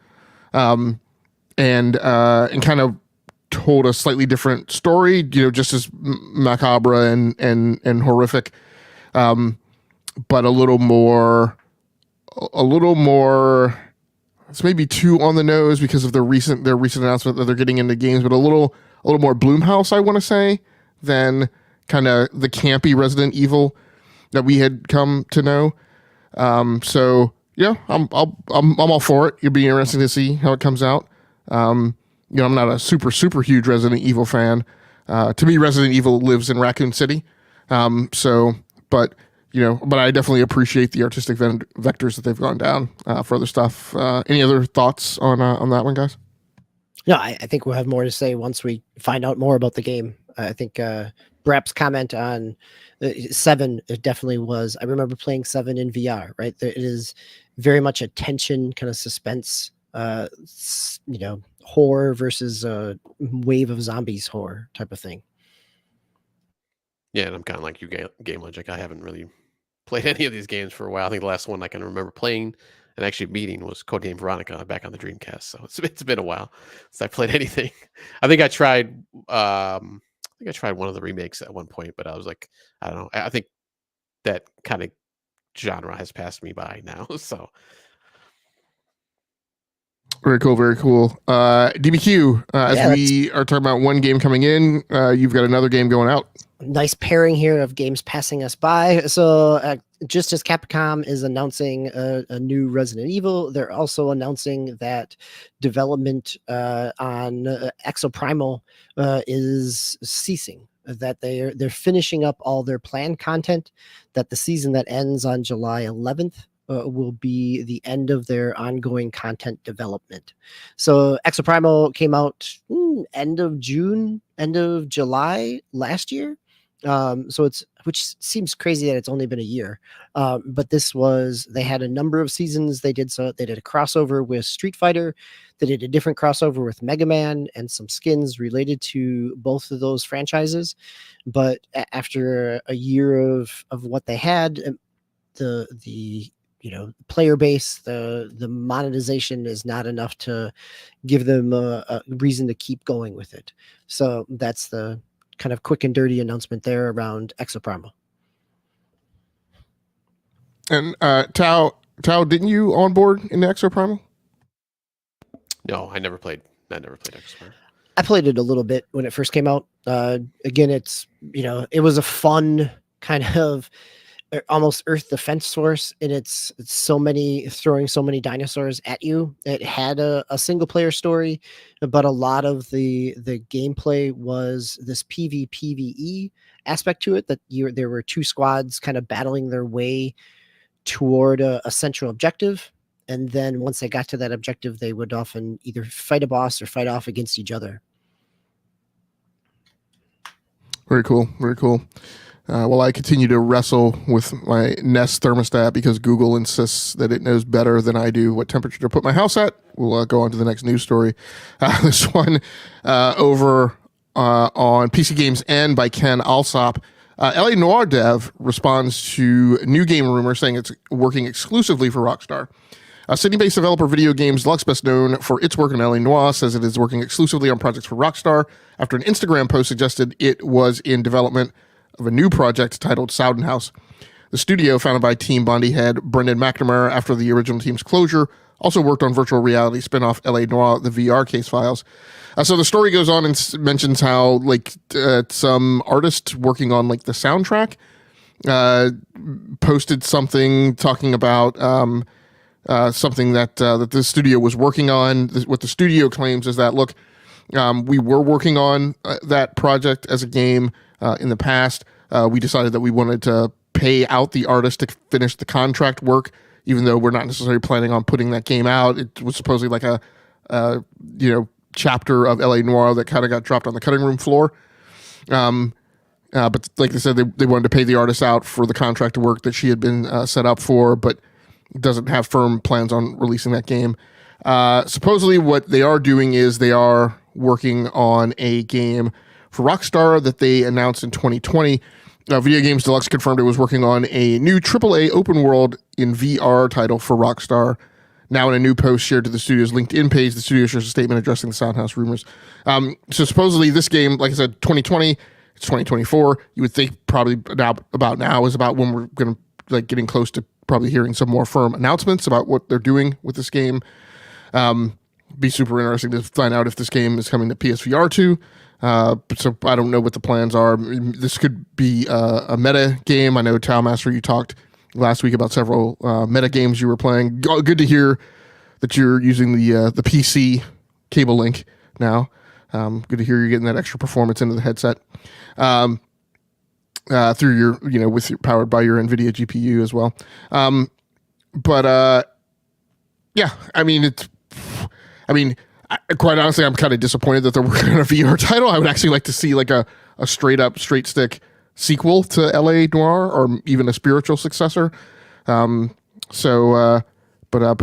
and kind of told a slightly different story, just as macabre and horrific, but a little more. It's maybe too on the nose because of their recent announcement that they're getting into games, but a little more Blumhouse, I want to say, than kind of the campy Resident Evil that we had come to know. So yeah, I'm all for it. It'll be interesting to see how it comes out. I'm not a super huge Resident Evil fan. To me, Resident Evil lives in Raccoon City. But I definitely appreciate the artistic vectors that they've gone down for other stuff. Any other thoughts on that one, guys? No, I think we'll have more to say once we find out more about the game. I think Brap's comment on 7, it definitely was. I remember playing 7 in VR, right? It is very much a tension kind of suspense, horror versus a wave of zombies horror type of thing. Yeah, and I'm kind of like you, GameLogIQ. I haven't really played any of these games for a while. I think the last one I can remember playing and actually beating was Codename Veronica back on the Dreamcast. So it's been a while since I played anything. I think I tried one of the remakes at one point, but I was like, I don't know. I think that kind of genre has passed me by now. So very cool, very cool. DBQ, we are talking about one game coming in, you've got another game going out. Nice pairing here of games passing us by. So just as Capcom is announcing a new Resident Evil, they're also announcing that development on Exoprimal is ceasing. That they're finishing up all their planned content. That the season that ends on July 11th will be the end of their ongoing content development. So Exoprimal came out end of June, end of July last year. Which seems crazy that it's only been a year. But they had a number of seasons. They did a crossover with Street Fighter. They did a different crossover with Mega Man and some skins related to both of those franchises. But after a year of what they had, the player base, the monetization is not enough to give them a reason to keep going with it. So that's the kind of quick and dirty announcement there around Exoprimal. And Tao, didn't you onboard into Exoprimal? No, I never played Exoprimal. I played it a little bit when it first came out. Again, it's it was a fun kind of almost Earth Defense Force, and it's throwing so many dinosaurs at you. It had a single player story, but a lot of the gameplay was this PvPvE aspect to it, that there were 2 squads kind of battling their way toward a central objective, and then once they got to that objective, they would often either fight a boss or fight off against each other. Very cool, very cool. While I continue to wrestle with my Nest thermostat because Google insists that it knows better than I do what temperature to put my house at, we'll go on to the next news story. This one over on PC Games N by Ken Alsop. LA Noire dev responds to new game rumors saying it's working exclusively for Rockstar. Sydney-based developer Video Games Deluxe, best known for its work in LA Noire, says it is working exclusively on projects for Rockstar after an Instagram post suggested it was in development of a new project titled Souden House. The studio, founded by Team Bondi head Brendan McNamara after the original team's closure, also worked on virtual reality spin-off LA Noire, the VR case files. So the story goes on and mentions how some artist working on the soundtrack posted something talking about something that the studio was working on. What the studio claims is that, look, we were working on that project as a game in the past. We decided that we wanted to pay out the artist to finish the contract work, even though we're not necessarily planning on putting that game out. It was supposedly like a chapter of LA Noire that kind of got dropped on the cutting room floor. But like they said, they wanted to pay the artist out for the contract work that she had been set up for, but doesn't have firm plans on releasing that game. Supposedly what they are doing is they are working on a game for Rockstar that they announced in 2020. Video Games Deluxe confirmed it was working on a new AAA open world in VR title for Rockstar. Now in a new post shared to the studio's LinkedIn page, the studio shares a statement addressing the Sound House rumors. So supposedly this game, like I said, 2020, it's 2024. You would think probably about now is about when we're going to getting close to probably hearing some more firm announcements about what they're doing with this game. Be super interesting to find out if this game is coming to PSVR 2. So I don't know what the plans are. This could be a meta game. I know Tailmaster, you talked last week about several meta games you were playing. Good to hear that you're using the PC cable link now. Good to hear you're getting that extra performance into the headset through your, powered by your NVIDIA GPU as well. Yeah, quite honestly, I'm kind of disappointed that they're working on a VR title. I would actually like to see like a straight stick sequel to LA Noire, or even a spiritual successor. But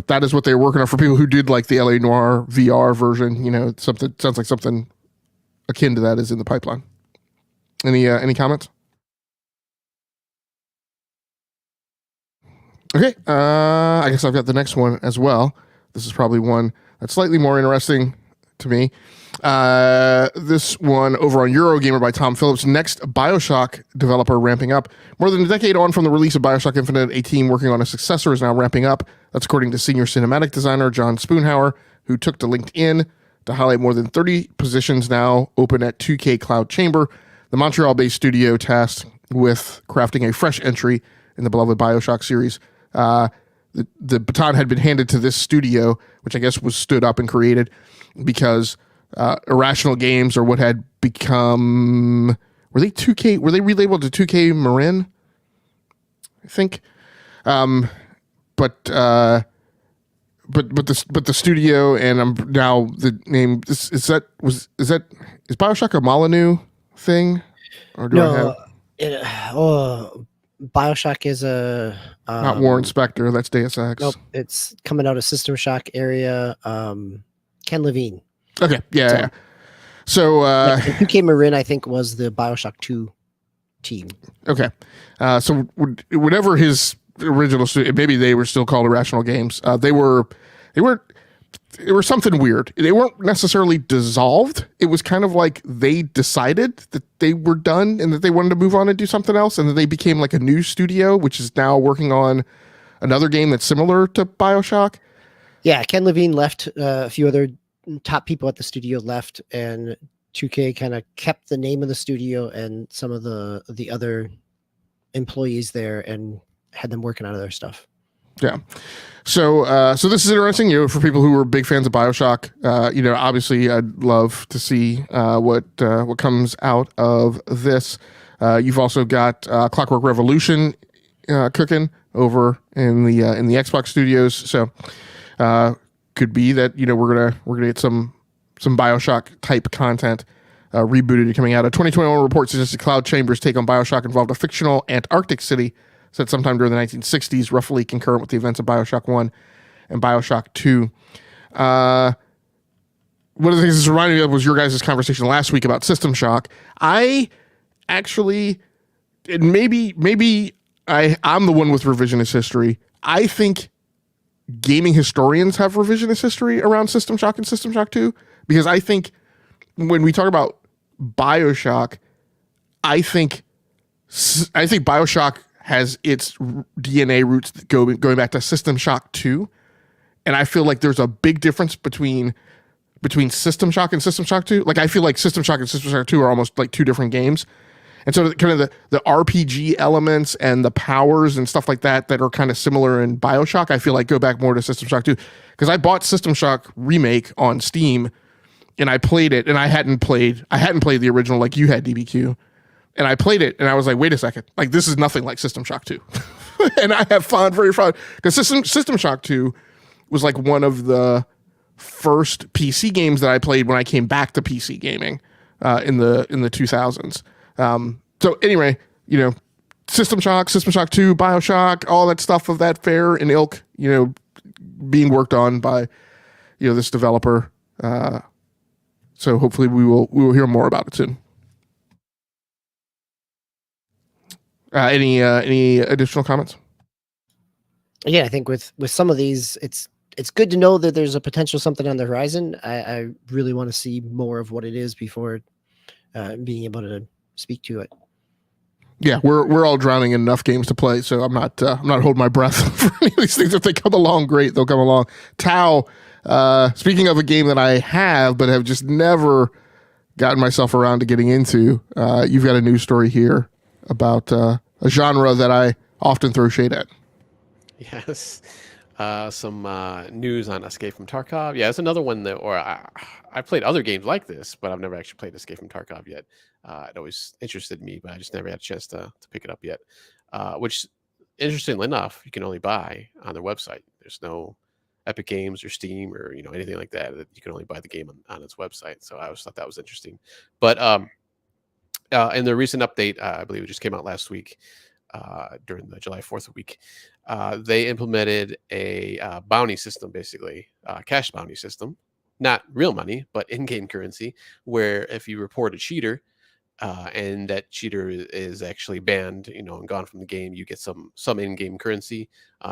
that is what they're working on for people who did like the LA Noire VR version. Something sounds like something akin to that is in the pipeline. Any comments? Okay, I guess I've got the next one as well. This is probably one that's slightly more interesting to me. This one over on Eurogamer by Tom Phillips. Next BioShock developer ramping up. More than a decade on from the release of BioShock Infinite, a team working on a successor is now ramping up. That's according to senior cinematic designer John Spoonhour, who took to LinkedIn to highlight more than 30 positions now open at 2K Cloud Chamber, the Montreal-based studio tasked with crafting a fresh entry in the beloved BioShock series. The baton had been handed to this studio, which I guess was stood up and created because Irrational Games, or what had become, were they relabeled to 2K Marin? I think. But the studio, and I'm now the name is BioShock a Molyneux thing, or do I have? BioShock is a not Warren Spector. That's Deus Ex. Nope, it's coming out of System Shock area. Ken Levine. Okay, yeah. So 2K Marin, I think, was the BioShock 2 team. Okay, so whatever his original studio, maybe they were still called Irrational Games. They were something weird. They weren't necessarily dissolved. It was kind of like they decided that they were done and that they wanted to move on and do something else, and then they became like a new studio, which is now working on another game that's similar to BioShock. Yeah, Ken Levine left. A few other top people at the studio left, and 2K kind of kept the name of the studio and some of the other employees there and had them working on other stuff. Yeah. So this is interesting, for people who were big fans of BioShock. Obviously I'd love to see what comes out of this. You've also got Clockwork Revolution cooking over in the Xbox studios. So could be that we're gonna get some BioShock type content rebooted and coming out. A 2021 report suggested Cloud Chamber's take on BioShock involved a fictional Antarctic city set sometime during the 1960s, roughly concurrent with the events of BioShock 1 and BioShock 2. One of the things this reminded me of was your guys' conversation last week about System Shock. I actually, I'm the one with revisionist history. I think gaming historians have revisionist history around System Shock and System Shock 2, because I think when we talk about BioShock, I think BioShock has its DNA roots going back to System Shock 2. And I feel like there's a big difference between System Shock and System Shock 2. Like, I feel like System Shock and System Shock 2 are almost like two different games. And so kind of the RPG elements and the powers and stuff like that are kind of similar in BioShock, I feel like go back more to System Shock 2. Because I bought System Shock Remake on Steam and I played it, and I hadn't played the original like you had, DBQ. And I played it, and I was like, wait a second. Like, this is nothing like System Shock 2. And I have very fun. Because System Shock 2 was like one of the first PC games that I played when I came back to PC gaming in the 2000s. So anyway, System Shock 2, BioShock, all that stuff of that fair and ilk, being worked on by, this developer. So hopefully we will hear more about it soon. Any additional comments? Yeah, I think with some of these, it's good to know that there's a potential something on the horizon. I really want to see more of what it is before being able to speak to it. Yeah, we're all drowning in enough games to play, so I'm not holding my breath for any of these things. If they come along, great, they'll come along. Tau, speaking of a game that I have but have just never gotten myself around to getting into. You've got a news story here about a genre that I often throw shade at. Yes. Some news on Escape from Tarkov. Yeah, it's another one that, or I played other games like this, but I've never actually played Escape from Tarkov yet. It always interested me, but I just never had a chance to pick it up yet. Which, interestingly enough, you can only buy on their website. There's no Epic Games or Steam or anything like that. You can only buy the game on its website. So I always thought that was interesting. But in the recent update, I believe it just came out last week. During the July 4th week, they implemented a bounty system, basically cash bounty system, not real money, but in-game currency, where if you report a cheater and that cheater is actually banned, and gone from the game, you get some in-game currency.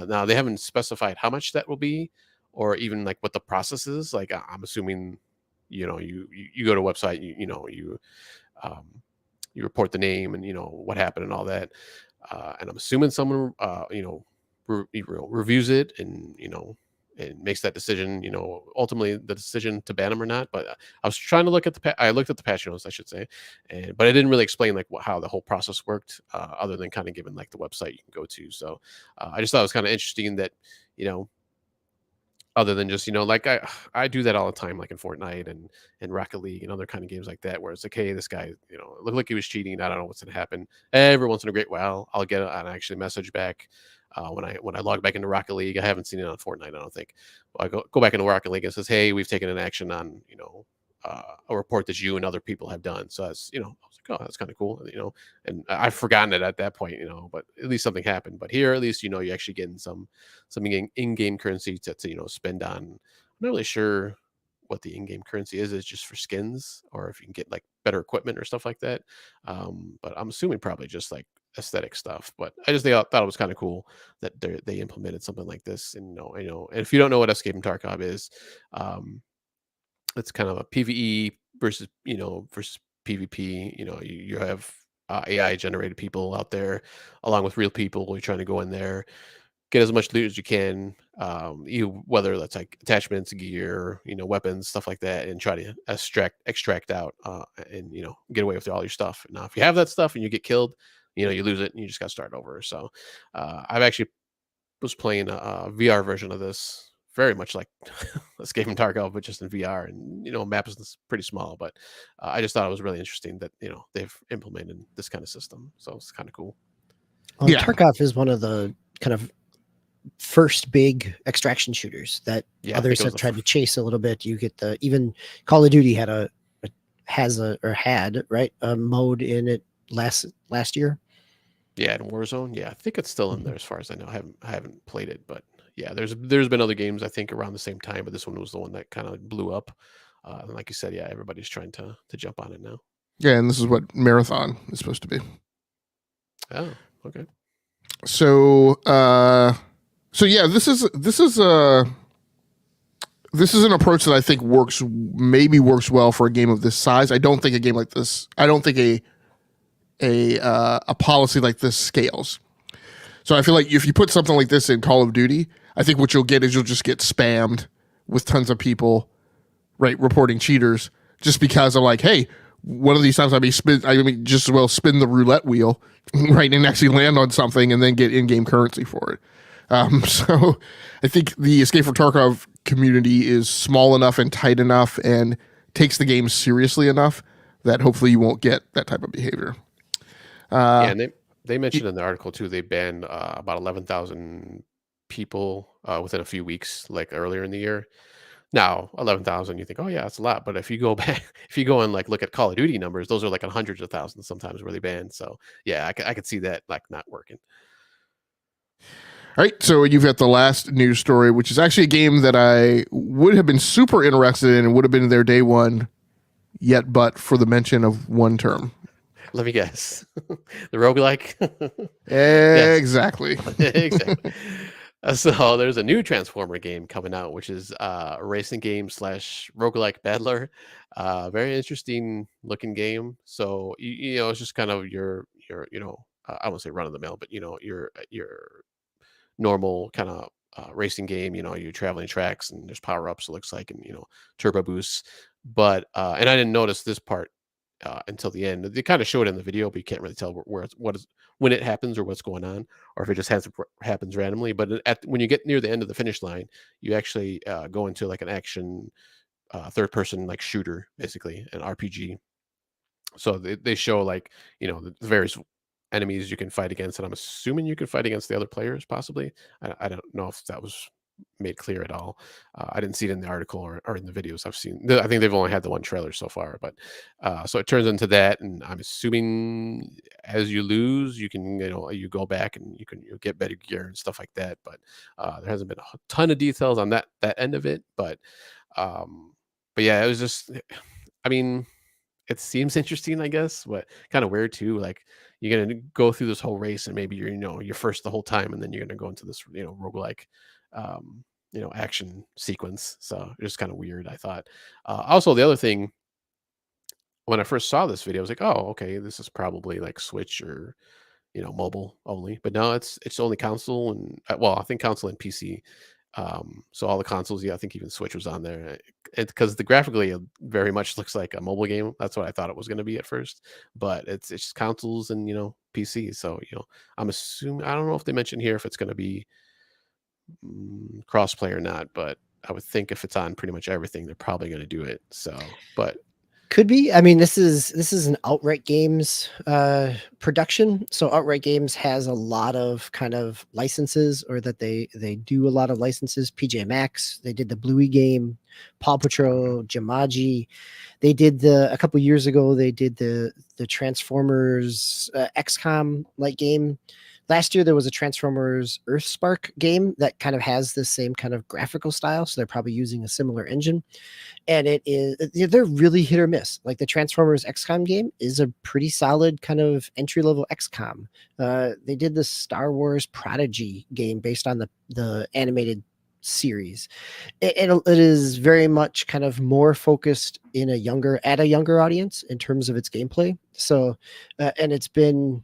Now they haven't specified how much that will be, or even like what the process is. Like I'm assuming, you go to a website, you report the name and what happened and all that. And I'm assuming someone, reviews it and and makes that decision. Ultimately the decision to ban them or not. But I was trying to look at I looked at the patch notes, I should say, but I didn't really explain like how the whole process worked, other than kind of giving like the website you can go to. So I just thought it was kind of interesting that other than just like I do that all the time, like in Fortnite and Rocket League and other kind of games like that, where it's like, hey, this guy it looked like he was cheating, I don't know what's gonna happen. Every once in a great while I'll get an actually message back when I log back into Rocket League. I haven't seen it on Fortnite, I don't think. I go back into Rocket League and it says, hey, we've taken an action on a report that you and other people have done. So that's I was like, oh, that's kind of cool, and I've forgotten it at that point, but at least something happened. But here, at least you're actually getting some in-game currency to spend on. I'm not really sure what the in-game currency is just for skins, or if you can get like better equipment or stuff like that. But I'm assuming probably just like aesthetic stuff. But I just thought it was kind of cool that they implemented something like this. And and if you don't know what Escape from Tarkov is, it's kind of a PvE versus versus PvP. You have AI generated people out there along with real people. You're trying to go in there, get as much loot as you can, whether that's like attachments, gear, weapons, stuff like that, and try to extract out and get away with all your stuff. Now, if you have that stuff and you get killed, you lose it and you just got to start over. So I've actually was playing a VR version of this, very much like Escape from Tarkov, but just in VR, and map is pretty small. But I just thought it was really interesting that they've implemented this kind of system, so it's kind of cool. Well, yeah. Tarkov is one of the kind of first big extraction shooters that others have tried to chase a little bit. You get even Call of Duty had a mode in it last year. Yeah, in Warzone. Yeah, I think it's still in there as far as I know. I haven't played it, but yeah, there's been other games I think around the same time, but this one was the one that kind of blew up. And like you said, yeah, everybody's trying to jump on it now. Yeah, and this is what Marathon is supposed to be. Oh, okay. So yeah, this is an approach that I think works well for a game of this size. I don't think a game like this. I don't think a policy like this scales. So I feel like if you put something like this in Call of Duty, I think what you'll get is you'll just get spammed with tons of people, right, reporting cheaters just because of like, hey, one of these times I may just as well spin the roulette wheel, right, and actually land on something and then get in-game currency for it. So I think the Escape from Tarkov community is small enough and tight enough and takes the game seriously enough that hopefully you won't get that type of behavior. Yeah, and they mentioned in the article too, they banned about 11,000 people within a few weeks, like earlier in the year. Now, 11,000, you think, oh yeah, that's a lot. But if you go back, if you go and like look at Call of Duty numbers, those are like in hundreds of thousands sometimes where they banned. So yeah, I could see that like not working. All right, so you've got the last news story, which is actually a game that I would have been super interested in and would have been there day one, yet but for the mention of one term. Let me guess. The roguelike? Exactly. Exactly. So there's a new Transformer game coming out, which is a racing game / roguelike battler. Very interesting looking game. So it's just kind of your I won't say run of the mill, but your normal kind of racing game. You're traveling tracks and there's power ups. It looks like, and turbo boosts. But and I didn't notice this part until the end. They kind of show it in the video, but you can't really tell when it happens or what's going on, or if it just happens randomly. But when you get near the end of the finish line, you actually go into like an action third person like shooter, basically an RPG. So they show like the various enemies you can fight against, and I'm assuming you can fight against the other players possibly. I don't know if that was made clear at all. I didn't see it in the article or in the videos I've seen. I think they've only had the one trailer so far, but so it turns into that, and I'm assuming as you lose, you can you go back and you'll get better gear and stuff like that. But there hasn't been a ton of details on that end of it, but yeah, it was just, I mean, it seems interesting, I guess, but kind of weird too. Like you're gonna go through this whole race, and maybe you're first the whole time, and then you're gonna go into this roguelike action sequence. So it's kind of weird, I thought. Also, the other thing, when I first saw this video, I was like, oh, okay, this is probably like Switch or mobile only. But no, it's only console and I think console and PC. So all the consoles, yeah, I think even Switch was on there, because graphically it very much looks like a mobile game. That's what I thought it was going to be at first, but it's just consoles and PC. So I'm assuming, I don't know if they mentioned here if it's going to be crossplay or not, but I would think if it's on pretty much everything, they're probably going to do it. So, but could be. I mean, this is an Outright Games production. So Outright Games has a lot of kind of licenses, or that they do a lot of licenses. PJ Masks, they did the Bluey game, Paw Patrol, Jumanji. They did a couple years ago. They did the Transformers XCOM like game. Last year there was a Transformers Earthspark game that kind of has the same kind of graphical style, so they're probably using a similar engine. And they're really hit or miss. Like the Transformers XCOM game is a pretty solid kind of entry level XCOM. They did the Star Wars Prodigy game based on the animated series. It is very much kind of more focused at a younger audience in terms of its gameplay. So, and it's been,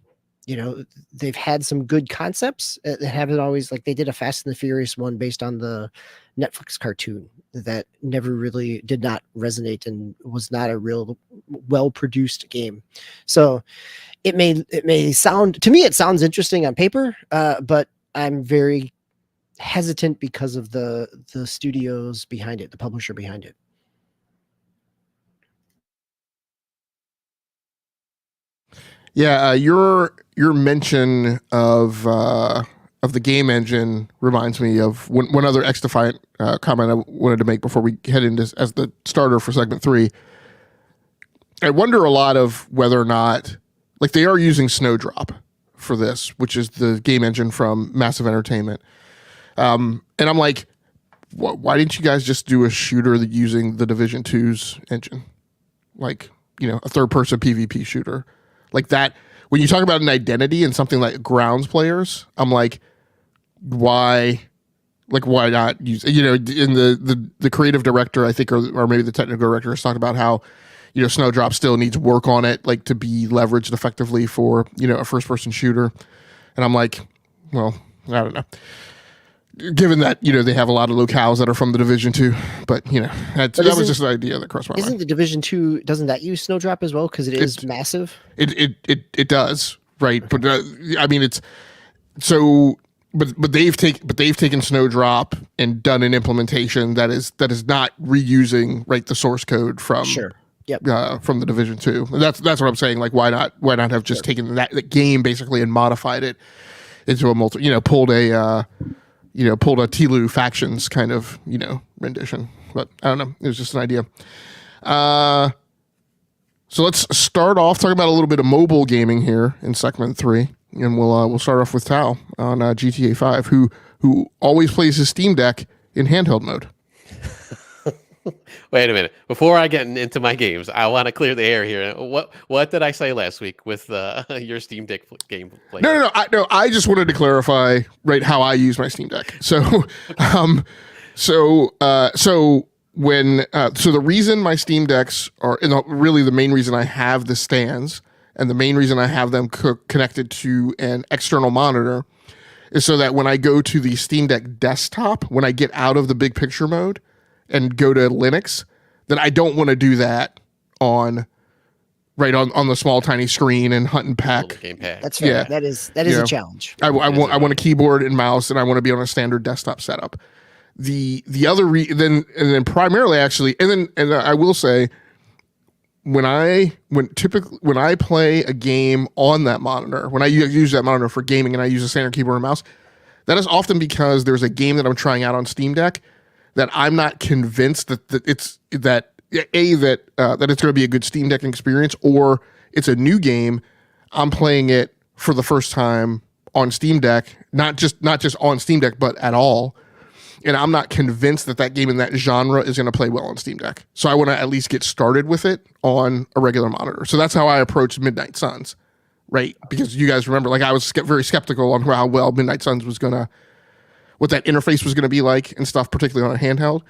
they've had some good concepts that haven't always, like they did a Fast and the Furious one based on the Netflix cartoon that never really did not resonate and was not a real well-produced game. So it may sound, to me, it sounds interesting on paper, but I'm very hesitant because of the studios behind it, the publisher behind it. Yeah, your mention of the game engine reminds me of one other XDefiant comment I wanted to make before we head into as the starter for segment 3. I wonder a lot of whether or not, like, they are using Snowdrop for this, which is the game engine from Massive Entertainment. And I'm like, why didn't you guys just do a shooter using the Division 2's engine? Like, a third-person PvP shooter. Like that, when you talk about an identity and something like grounds players, I'm like, why not use, in the creative director, I think, or maybe the technical director has talked about how, Snowdrop still needs work on it, like to be leveraged effectively for, a first person shooter. And I'm like, well, I don't know. Given that, they have a lot of locales that are from the Division 2, but that was just an idea that crossed my mind. Isn't the Division 2, doesn't that use Snowdrop as well? Because it is massive. It does, right? But I mean, it's so. But they've taken Snowdrop and done an implementation that is not reusing, right, the source code from from the Division 2. That's what I'm saying. Like, why not have just taken that game basically and modified it into a pulled a Telu Factions kind of, rendition. But I don't know. It was just an idea. So let's start off talking about a little bit of mobile gaming here in segment 3. And we'll start off with Tal on GTA 5, who always plays his Steam Deck in handheld mode. Wait a minute. Before I get into my games, I want to clear the air here. What did I say last week with your Steam Deck gameplay? No. I just wanted to clarify, right, how I use my Steam Deck. So, the reason my Steam Decks are, really the main reason I have the stands and the main reason I have them connected to an external monitor is so that when I go to the Steam Deck desktop, when I get out of the big picture mode and go to Linux, then I don't want to do that on right on the small tiny screen and hunt and Little peck. gamepad. That's fair. Yeah. That is Yeah. a challenge. I want a keyboard and mouse, and I want to be on a standard desktop setup. The other then primarily actually, and I will say, when I play a game on that monitor, when I use that monitor for gaming and I use a standard keyboard and mouse, that is often because there's a game that I'm trying out on Steam Deck that I'm not convinced that it's going to be a good Steam Deck experience, or it's a new game. I'm playing it for the first time on Steam Deck, not just on Steam Deck, but at all. And I'm not convinced that game in that genre is going to play well on Steam Deck. So I want to at least get started with it on a regular monitor. So that's how I approached Midnight Suns, right? Because you guys remember, like, I was very skeptical on how well Midnight Suns was what that interface was going to be like and stuff, particularly on a handheld.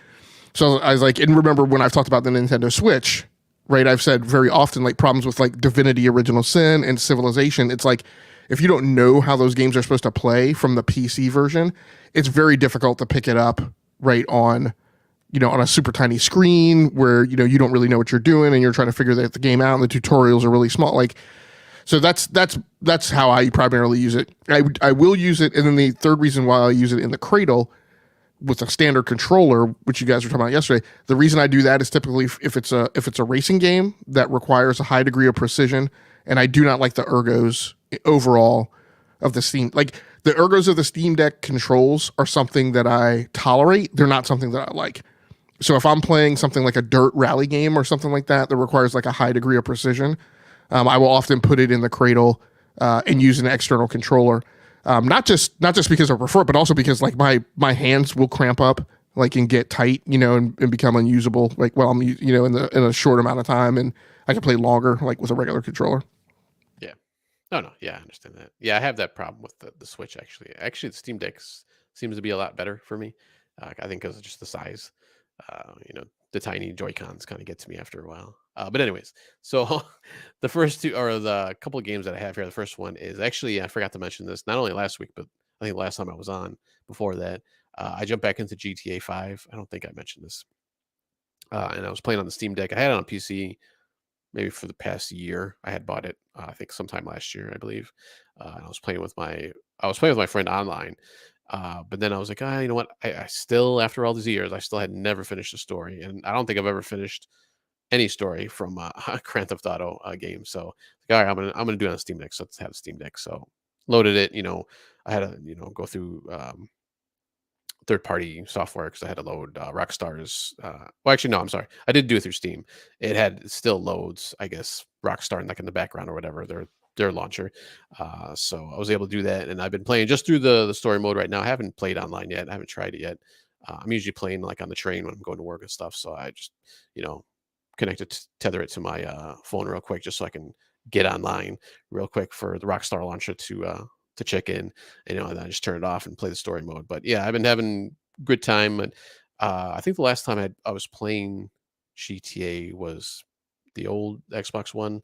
So I was like, and remember when I've talked about the Nintendo Switch, right? I've said very often, like, problems with like Divinity Original Sin and Civilization. It's like, if you don't know how those games are supposed to play from the PC version, it's very difficult to pick it up right on a super tiny screen where, you don't really know what you're doing and you're trying to figure the game out and the tutorials are really small. Like, so that's how I primarily use it. I will use it. And then the third reason why I use it in the cradle with a standard controller, which you guys were talking about yesterday, the reason I do that is typically if it's a racing game that requires a high degree of precision, and I do not like the ergos overall of the Steam. Like, the ergos of the Steam Deck controls are something that I tolerate. They're not something that I like. So if I'm playing something like a dirt rally game or something like that requires like a high degree of precision, I will often put it in the cradle and use an external controller. Not just because I prefer it, but also because like my hands will cramp up, like, and get tight, and become unusable. Like, while I'm in a short amount of time, and I can play longer, like, with a regular controller. Yeah. No. Yeah, I understand that. Yeah, I have that problem with the Switch, actually. Actually, the Steam Deck seems to be a lot better for me. I think because of just the size. The tiny Joy-Cons kind of get to me after a while. But anyways, so the first two, or the couple of games that I have here, the first one is actually, I forgot to mention this, not only last week, but I think the last time I was on before that, I jumped back into GTA 5. I don't think I mentioned this. And I was playing on the Steam Deck. I had it on PC maybe for the past year. I had bought it, I think sometime last year, I believe. And I was playing with my friend online. But then I was like, you know what? I still, after all these years, I still had never finished a story. And I don't think I've ever finished any story from a Grand Theft Auto game. So, like, all right, I'm gonna do it on Steam Deck. So let's have a Steam Deck. So loaded it. I had to go through third-party software because I had to load Rockstar's. Well, actually, no, I'm sorry. I did do it through Steam. It still loads, I guess, Rockstar like in the background or whatever. Their launcher. So I was able to do that, and I've been playing just through the story mode right now. I haven't played online yet. I haven't tried it yet. I'm usually playing like on the train when I'm going to work and stuff. So I just, tether it to my phone real quick just so I can get online real quick for the Rockstar launcher to check in, and then I just turn it off and play the story mode. But yeah, I've been having good time. And I think the last time I was playing GTA was the old Xbox One.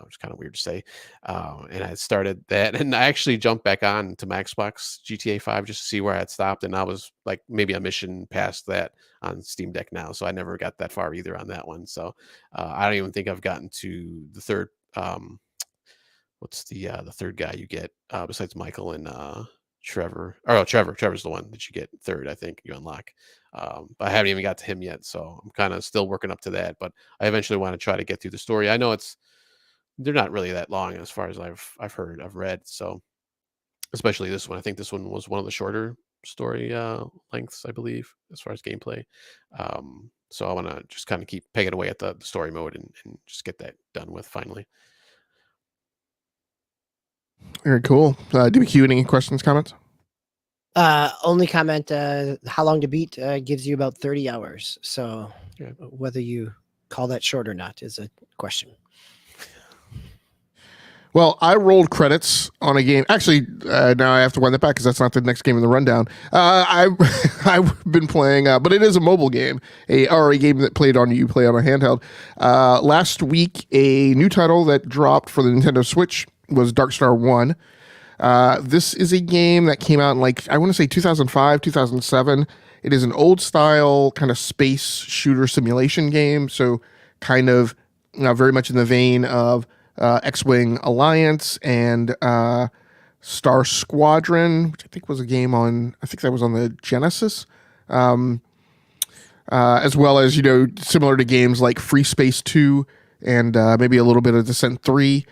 Which is kind of weird to say. And I started that, and I actually jumped back on to my Xbox GTA 5 just to see where I had stopped. And I was like maybe a mission past that on Steam Deck now. So I never got that far either on that one. So I don't even think I've gotten to the third. What's the third guy you get besides Michael and Trevor? Oh, Trevor's the one that you get third, I think you unlock. But I haven't even got to him yet. So I'm kind of still working up to that. But I eventually want to try to get through the story. I know they're not really that long as far as I've read. So especially this one, I think this one was one of the shorter story lengths, I believe, as far as gameplay. So I want to just kind of keep pegging away at the story mode and just get that done with finally. Very cool. DBQ, any questions, comments? Only comment, how long to beat gives you about 30 hours. So whether you call that short or not is a question. Well, I rolled credits on a game. Actually, now I have to wind that back because that's not the next game in the rundown. I've been playing, but it is a mobile game, a game that you play on a handheld. Last week, a new title that dropped for the Nintendo Switch was Darkstar One. This is a game that came out in I want to say 2005, 2007. It is an old style kind of space shooter simulation game. So kind of very much in the vein of X-Wing Alliance and Star Squadron, which I think was a game on, I think that was on the Genesis, as well as, similar to games like Free Space 2 and maybe a little bit of Descent 3,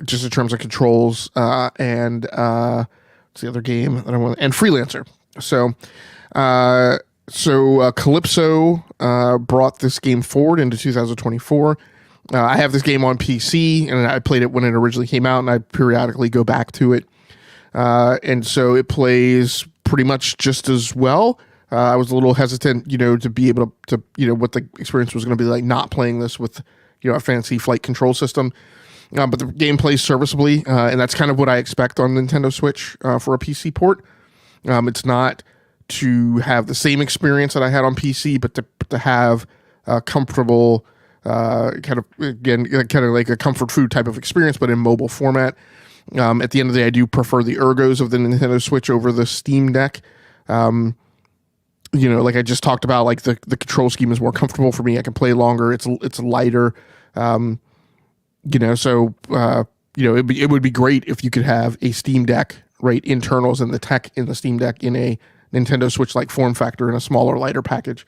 just in terms of controls, and what's the other game that I want? And Freelancer. So Calypso brought this game forward into 2024. I have this game on PC, and I played it when it originally came out, and I periodically go back to it. And so it plays pretty much just as well. I was a little hesitant, to be able to what the experience was going to be like not playing this with, a fancy flight control system. But the game plays serviceably, and that's kind of what I expect on Nintendo Switch for a PC port. It's not to have the same experience that I had on PC, but to have a comfortable, kind of like a comfort food type of experience, but in mobile format. At the end of the day, I do prefer the ergos of the Nintendo Switch over the Steam Deck. Like I just talked about, like the control scheme is more comfortable for me. I can play longer. It's lighter. It would be great if you could have a Steam Deck, right? Internals and the tech in the Steam Deck in a Nintendo Switch like form factor in a smaller, lighter package.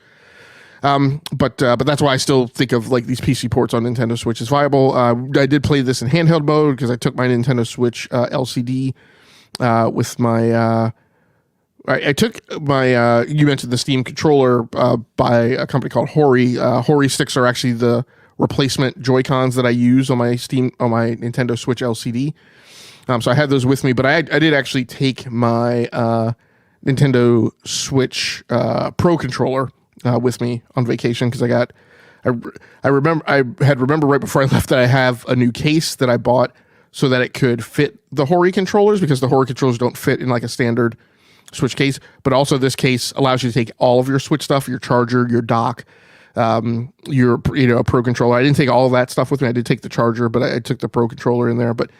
But that's why I still think of like these PC ports on Nintendo Switch as viable. I did play this in handheld mode because I took my Nintendo Switch LCD with my. I took my. You mentioned the Steam controller by a company called Hori. Hori sticks are actually the replacement Joy-Cons that I use on my Nintendo Switch LCD. So I had those with me, but I did actually take my Nintendo Switch Pro controller with me on vacation because I remember right before I left that I have a new case that I bought so that it could fit the Hori controllers, because the Hori controllers don't fit in like a standard Switch case, but also this case allows you to take all of your Switch stuff, your charger, your dock, your a Pro controller. I didn't take all of that stuff with me. I did take the charger, but I took the Pro controller in there. But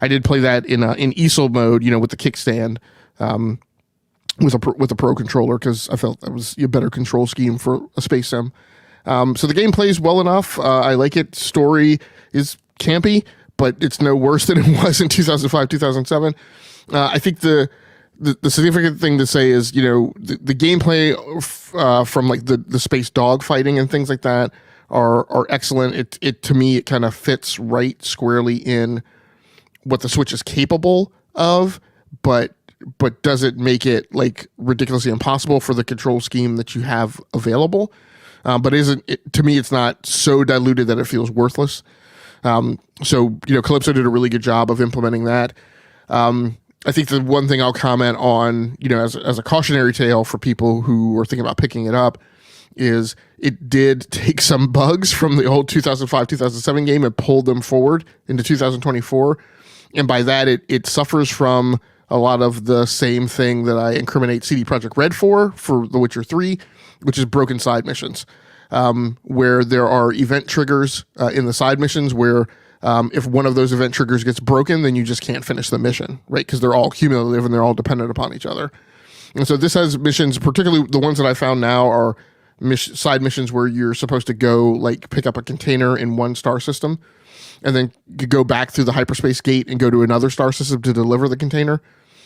I did play that in easel mode, with the kickstand, with a Pro controller, because I felt that was a better control scheme for a space sim. So the game plays well enough. I like it. Story is campy, but it's no worse than it was in 2005, 2007. I think the significant thing to say is, the gameplay from like the space dog fighting and things like that are excellent. It to me, it kind of fits right squarely in what the Switch is capable of, but doesn't make it like ridiculously impossible for the control scheme that you have available. But to me, it's not so diluted that it feels worthless. So Calypso did a really good job of implementing that. I think the one thing I'll comment on, as a cautionary tale for people who are thinking about picking it up, is it did take some bugs from the old 2005, 2007 game and pulled them forward into 2024. And by that, it suffers from a lot of the same thing that I incriminate CD Projekt Red for The Witcher 3, which is broken side missions, where there are event triggers in the side missions where if one of those event triggers gets broken, then you just can't finish the mission, right? Because they're all cumulative and they're all dependent upon each other. And so this has missions, particularly the ones that I found now are side missions where you're supposed to go like pick up a container in one star system and then you go back through the hyperspace gate and go to another star system to deliver the container.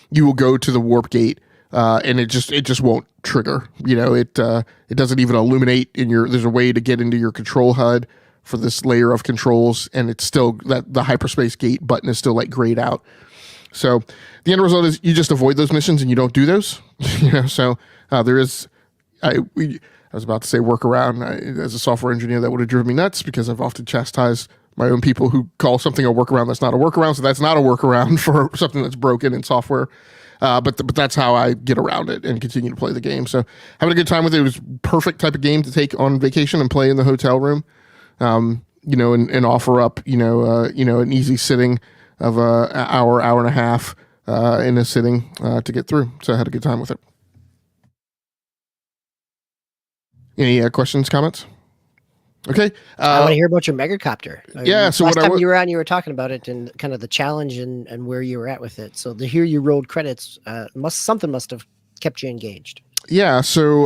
You will go to the warp gate and it just won't trigger. It doesn't even illuminate there's a way to get into your control HUD for this layer of controls, and it's still that the hyperspace gate button is still like grayed out. So the end result is you just avoid those missions and you don't do those. So there is, I was about to say workaround. As a software engineer, that would have driven me nuts because I've often chastised my own people who call something a workaround that's not a workaround. So that's not a workaround for something that's broken in software. But that's how I get around it and continue to play the game. So having a good time with it. It was perfect type of game to take on vacation and play in the hotel room. And offer up, an easy sitting of an hour and a half in a sitting to get through. So I had a good time with it. Any questions, comments? Okay. I want to hear about your Megacopter. Yeah. So last time you were on, you were talking about it and kind of the challenge and where you were at with it. So to hear you rolled credits, something must have kept you engaged. Yeah. So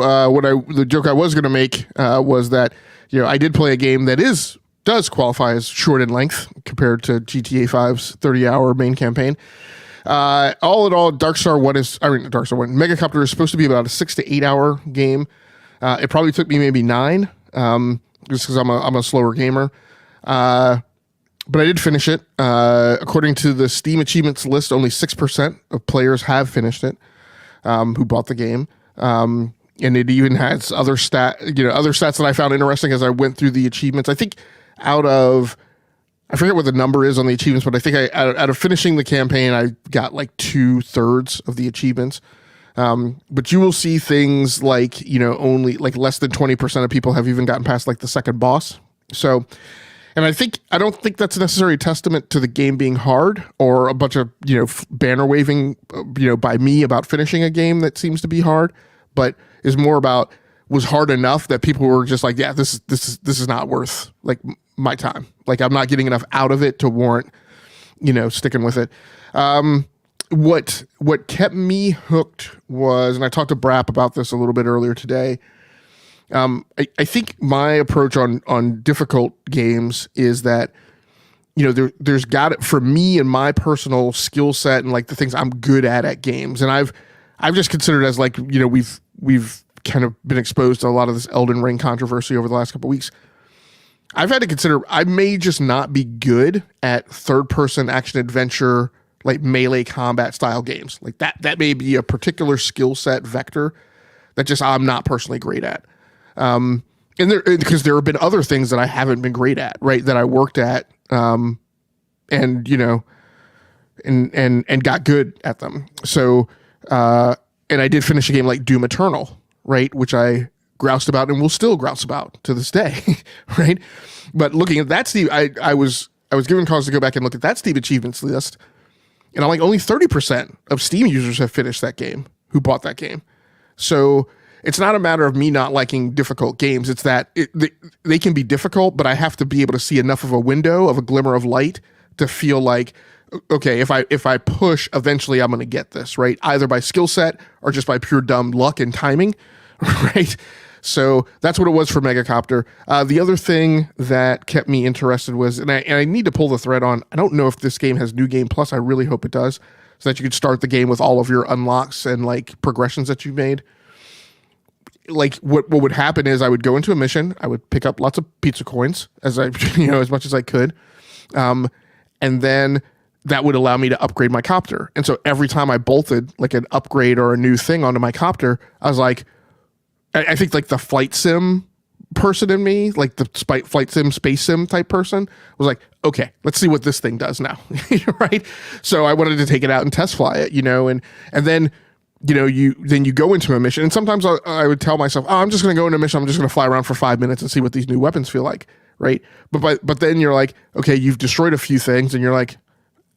the joke I was going to make was that I did play a game that is does qualify as short in length compared to GTA 5's 30-hour main campaign. All in all, Darkstar One, Megacopter is supposed to be about a 6 to 8 hour game. It probably took me maybe 9, just because I'm a slower gamer. But I did finish it. According to the Steam achievements list, only 6% of players have finished it, who bought the game. And it even has other stats that I found interesting as I went through the achievements. I think I forget what the number is on the achievements, but I think out of finishing the campaign, I got like 2/3 of the achievements. But you will see things like, only like less than 20% of people have even gotten past like the second boss. So, and I don't think that's a necessary testament to the game being hard or a bunch of, banner waving, by me about finishing a game that seems to be hard, but is more about was hard enough that people were just like, yeah, this is not worth like my time. Like I'm not getting enough out of it to warrant, sticking with it. What kept me hooked was, and I talked to Brap about this a little bit earlier today. I think my approach on difficult games is that, there's got it for me and my personal skill set and like the things I'm good at games. And I've just considered as like, we've kind of been exposed to a lot of this Elden Ring controversy over the last couple of weeks. I've had to consider I may just not be good at third-person action adventure, like melee combat style games. Like that may be a particular skill set vector that just I'm not personally great at. And because there have been other things that I haven't been great at, right? That I worked at, and got good at them. So, and I did finish a game like Doom Eternal, right? Which I groused about and will still grouse about to this day, right? But looking at that Steve, I was given cause to go back and look at that Steam achievements list, and I'm like, only 30% of Steam users have finished that game who bought that game. So it's not a matter of me not liking difficult games. It's that they can be difficult, but I have to be able to see enough of a window of a glimmer of light to feel like, okay, if I push, eventually I'm going to get this, right? Either by skill set or just by pure dumb luck and timing, right? So that's what it was for Megacopter. The other thing that kept me interested was, and I need to pull the thread on, I don't know if this game has New Game Plus. I really hope it does, so that you could start the game with all of your unlocks and like progressions that you've made. Like what would happen is I would go into a mission, I would pick up lots of pizza coins as much as I could. And then that would allow me to upgrade my copter. And so every time I bolted like an upgrade or a new thing onto my copter, I was like, I think like the flight sim person in me, like the flight sim, space sim type person was like, okay, let's see what this thing does now. Right. So I wanted to take it out and test fly it, and then, you go into a mission, and sometimes I would tell myself, I'm just going to go into a mission. I'm just going to fly around for 5 minutes and see what these new weapons feel like. Right. But then you're like, okay, you've destroyed a few things, and you're like,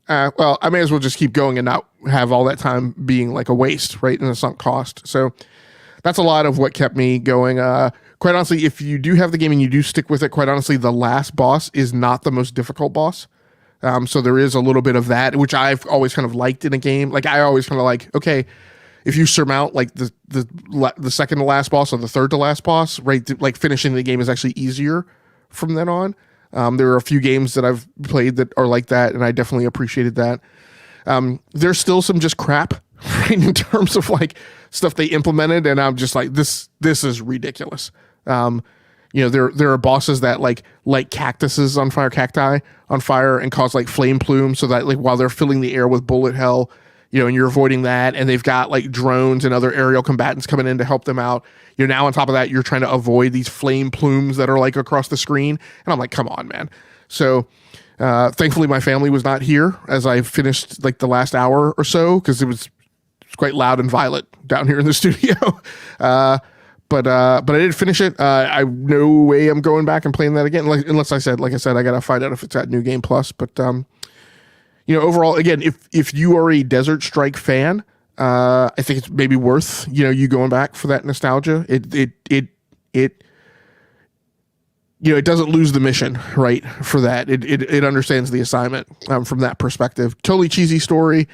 well, I may as well just keep going and not have all that time being like a waste, right? And a sunk cost. So that's a lot of what kept me going. Quite honestly, if you do have the game and you do stick with it, quite honestly, the last boss is not the most difficult boss. So there is a little bit of that, which I've always kind of liked in a game. Like I always kind of like, okay, if you surmount like the second to last boss or the third to last boss, right? Like finishing the game is actually easier from then on. There are a few games that I've played that are like that, and I definitely appreciated that. There's still some just crap, right, in terms of like stuff they implemented, and I'm just like, this is ridiculous. There are bosses that like light cactuses on fire, cacti on fire, and cause like flame plumes, so that like while they're filling the air with bullet hell, and you're avoiding that, and they've got like drones and other aerial combatants coming in to help them out. Now on top of that, you're trying to avoid these flame plumes that are like across the screen, and I'm like, come on, man. So thankfully my family was not here as I finished like the last hour or so, because it was quite loud and violent down here in the studio. But I did finish it. I no way I'm going back and playing that again, unless I said, I gotta find out if it's at New Game Plus. But overall, again, if you are a Desert Strike fan, I think it's maybe worth you going back for that nostalgia. It doesn't lose the mission, right? For that, it understands the assignment from that perspective. Totally cheesy story.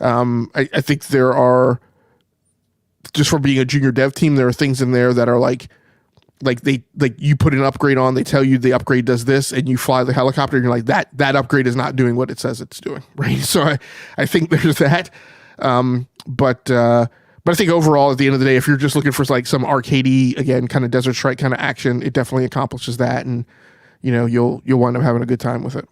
I think there are, just for being a junior dev team, there are things in there that are like like you put an upgrade on, they tell you the upgrade does this, and you fly the helicopter, and you're like, that upgrade is not doing what it says it's doing, right? So I think there's that. But I think overall, at the end of the day, if you're just looking for like some arcadey, again, kind of Desert Strike kind of action, it definitely accomplishes that, and you'll wind up having a good time with it.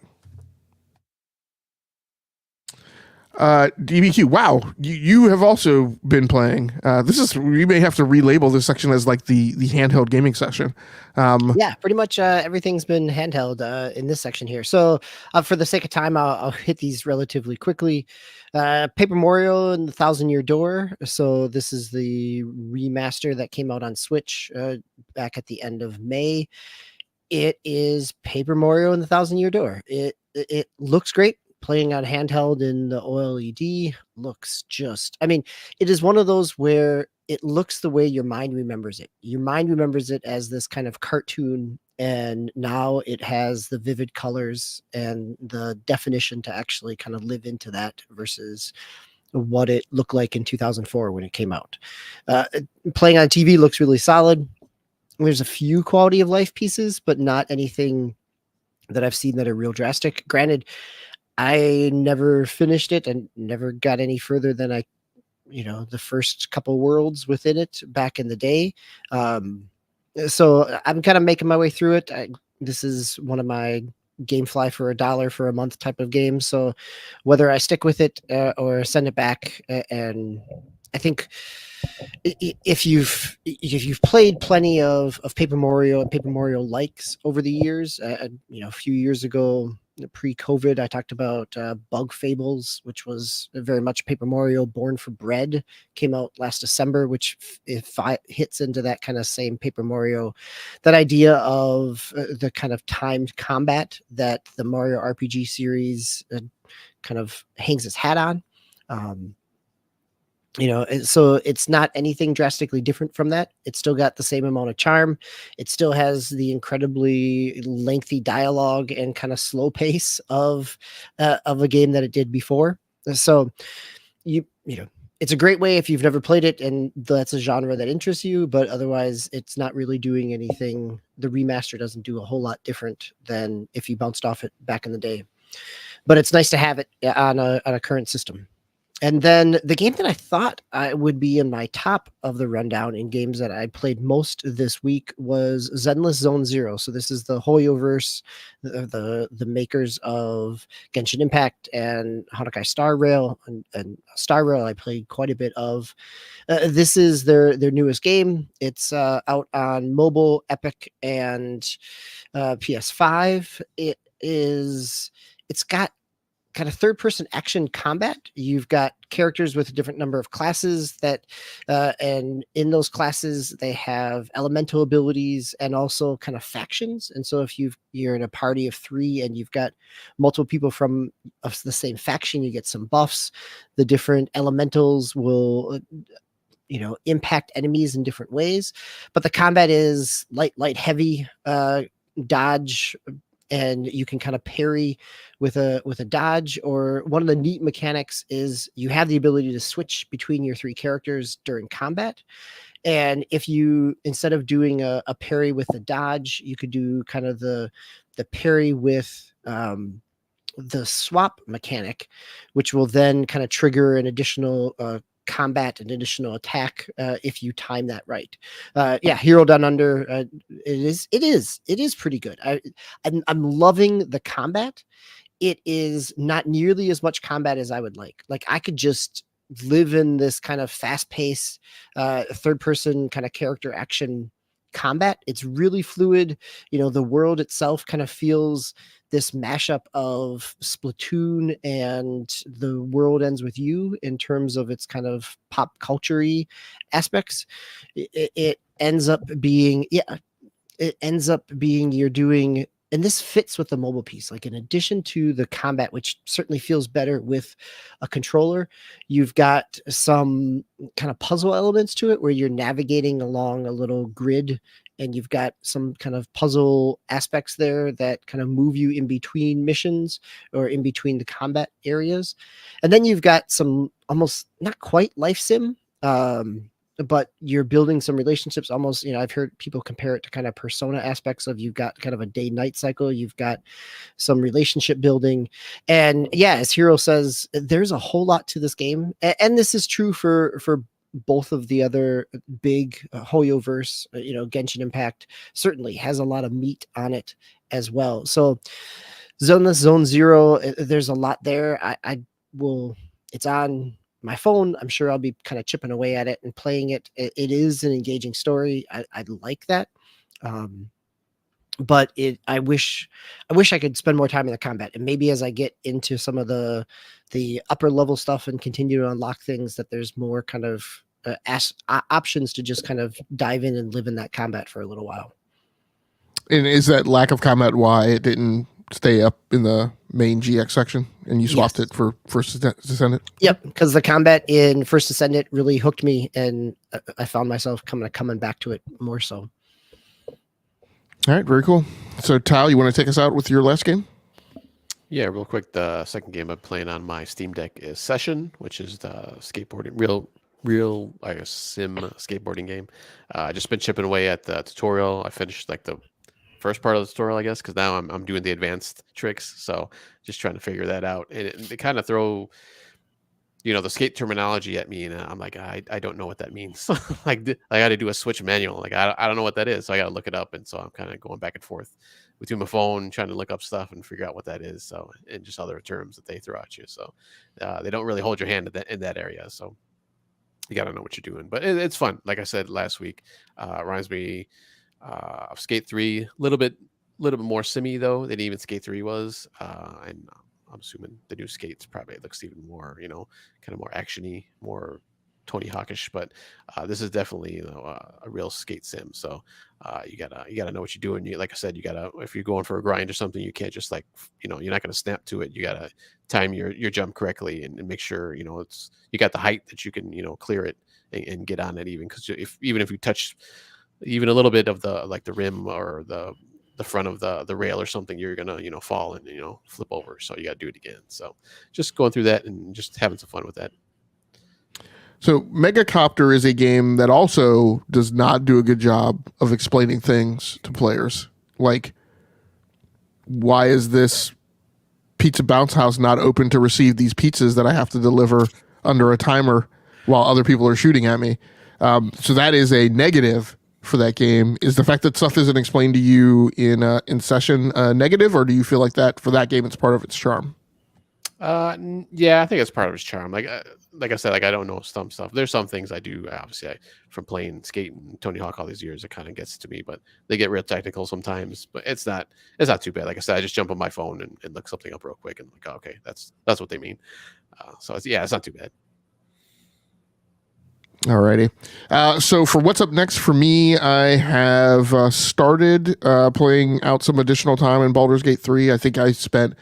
DBQ, wow, you have also been playing. We may have to relabel this section as like the handheld gaming section. Yeah, pretty much everything's been handheld in this section here. So for the sake of time, I'll hit these relatively quickly. Paper Mario and the Thousand-Year Door. So this is the remaster that came out on Switch back at the end of May. It is Paper Mario and the Thousand-Year Door. It looks great. Playing on handheld in the OLED looks it is one of those where it looks the way your mind remembers it. Your mind remembers it as this kind of cartoon, and now it has the vivid colors and the definition to actually kind of live into that versus what it looked like in 2004 when it came out. Playing on TV looks really solid. There's a few quality of life pieces, but not anything that I've seen that are real drastic. Granted, I never finished it and never got any further than the first couple worlds within it back in the day. So I'm kind of making my way through it. This is one of my GameFly for $1 for a month type of games. So whether I stick with it or send it back, and I think if you've played plenty of Paper Mario and Paper Mario likes over the years, a few years ago, pre-COVID, I talked about Bug Fables, which was very much Paper Mario Born for Bread, came out last December, which hits into that kind of same Paper Mario, that idea of the kind of timed combat that the Mario RPG series kind of hangs its hat on. So it's not anything drastically different from that. It's still got the same amount of charm. It still has the incredibly lengthy dialogue and kind of slow pace of a game that it did before. So it's a great way if you've never played it and that's a genre that interests you, but otherwise it's not really doing anything. The remaster doesn't do a whole lot different than if you bounced off it back in the day, but it's nice to have it on a current system. And then the game that I thought I would be in my top of the rundown in games that I played most this week was Zenless Zone Zero. So this is the Hoyoverse, the makers of Genshin Impact and Honkai Star Rail. And Star Rail I played quite a bit of. This is their newest game. It's out on mobile, Epic, and PS5. It's got kind of third-person action combat. You've got characters with a different number of classes and in those classes they have elemental abilities and also kind of factions. And so if you're in a party of 3 and you've got multiple people from the same faction, you get some buffs. The different elementals will impact enemies in different ways, but the combat is light, heavy, dodge, and you can kind of parry with a dodge. Or one of the neat mechanics is you have the ability to switch between your 3 characters during combat. And if you, instead of doing a parry with a dodge, you could do kind of the parry with the swap mechanic, which will then kind of trigger an additional combat and additional attack if you time that right. Hero Down Under, it is pretty good. I'm loving the combat. It is not nearly as much combat as I would like. Like I could just live in this kind of fast-paced third person kind of character action combat. It's really fluid. The world itself kind of feels this mashup of Splatoon and The World Ends With You in terms of its kind of pop culture-y aspects. It ends up being you're doing, and this fits with the mobile piece. Like in addition to the combat, which certainly feels better with a controller, you've got some kind of puzzle elements to it where you're navigating along a little grid, and you've got some kind of puzzle aspects there that kind of move you in between missions or in between the combat areas. And then you've got some almost not quite life sim, but you're building some relationships almost, I've heard people compare it to kind of Persona aspects of, you've got kind of a day-night cycle, you've got some relationship building. And yeah, as Hero says, there's a whole lot to this game. And this is true for both of the other big Hoyoverse, Genshin Impact certainly has a lot of meat on it as well. So Zenless, Zone Zero, there's a lot there. I will, it's on my phone. I'm sure I'll be kind of chipping away at it and playing it. It is an engaging story. I like that. But I wish I could spend more time in the combat, and maybe as I get into some of the upper level stuff and continue to unlock things, that there's more kind of options to just kind of dive in and live in that combat for a little while. And is that lack of combat why it didn't stay up in the main GX section and you swapped it for First Descendant? Yep, because the combat in First Descendant really hooked me, and I found myself coming back to it more so. All right, very cool. So, Tal, you want to take us out with your last game? Yeah, real quick. The second game I'm playing on my Steam Deck is Session, which is the skateboarding, real I guess sim skateboarding game. I just been chipping away at the tutorial. I finished like the first part of the tutorial, I guess, because now I'm doing the advanced tricks. So just trying to figure that out. And they kind of throw, the skate terminology at me, and I'm like, I don't know what that means. Like I got to do a switch manual. Like I don't know what that is, so I got to look it up. And so I'm kind of going back and forth between my phone, trying to look up stuff and figure out what that is. So, and just other terms that they throw at you. So they don't really hold your hand in that area. So you got to know what you're doing. But it's fun. Like I said last week, reminds me of Skate 3, a little bit more simmy though than even Skate 3 was. And I'm assuming the new Skates probably looks even more, kind of more actiony, more Tony Hawkish. But this is definitely, a real skate sim. So you gotta know what you're doing. Like I said, if you're going for a grind or something, you can't just you're not gonna snap to it. You gotta time your jump correctly and make sure you got the height that you can clear it and get on it, even because even if you touch even a little bit of the rim or the front of the rail or something, you're gonna fall and flip over. So you got to do it again. So just going through that and just having some fun with that. So Megacopter is a game that also does not do a good job of explaining things to players. Like, why is this pizza bounce house not open to receive these pizzas that I have to deliver under a timer while other people are shooting at me? So that is a negative for that game. Is the fact that stuff isn't explained to you in session negative, or do you feel like that for that game it's part of its charm? Yeah, I think it's part of its charm. Like I said, I don't know some stuff. There's some things I do, obviously, from playing skate and Tony Hawk all these years, it kind of gets to me. But they get real technical sometimes. But it's not too bad. Like I said, I just jump on my phone and look something up real quick, and I'm like, oh, okay, that's what they mean. So it's not too bad. Alrighty. So for what's up next for me, I have started playing out some additional time in Baldur's Gate 3. I think I spent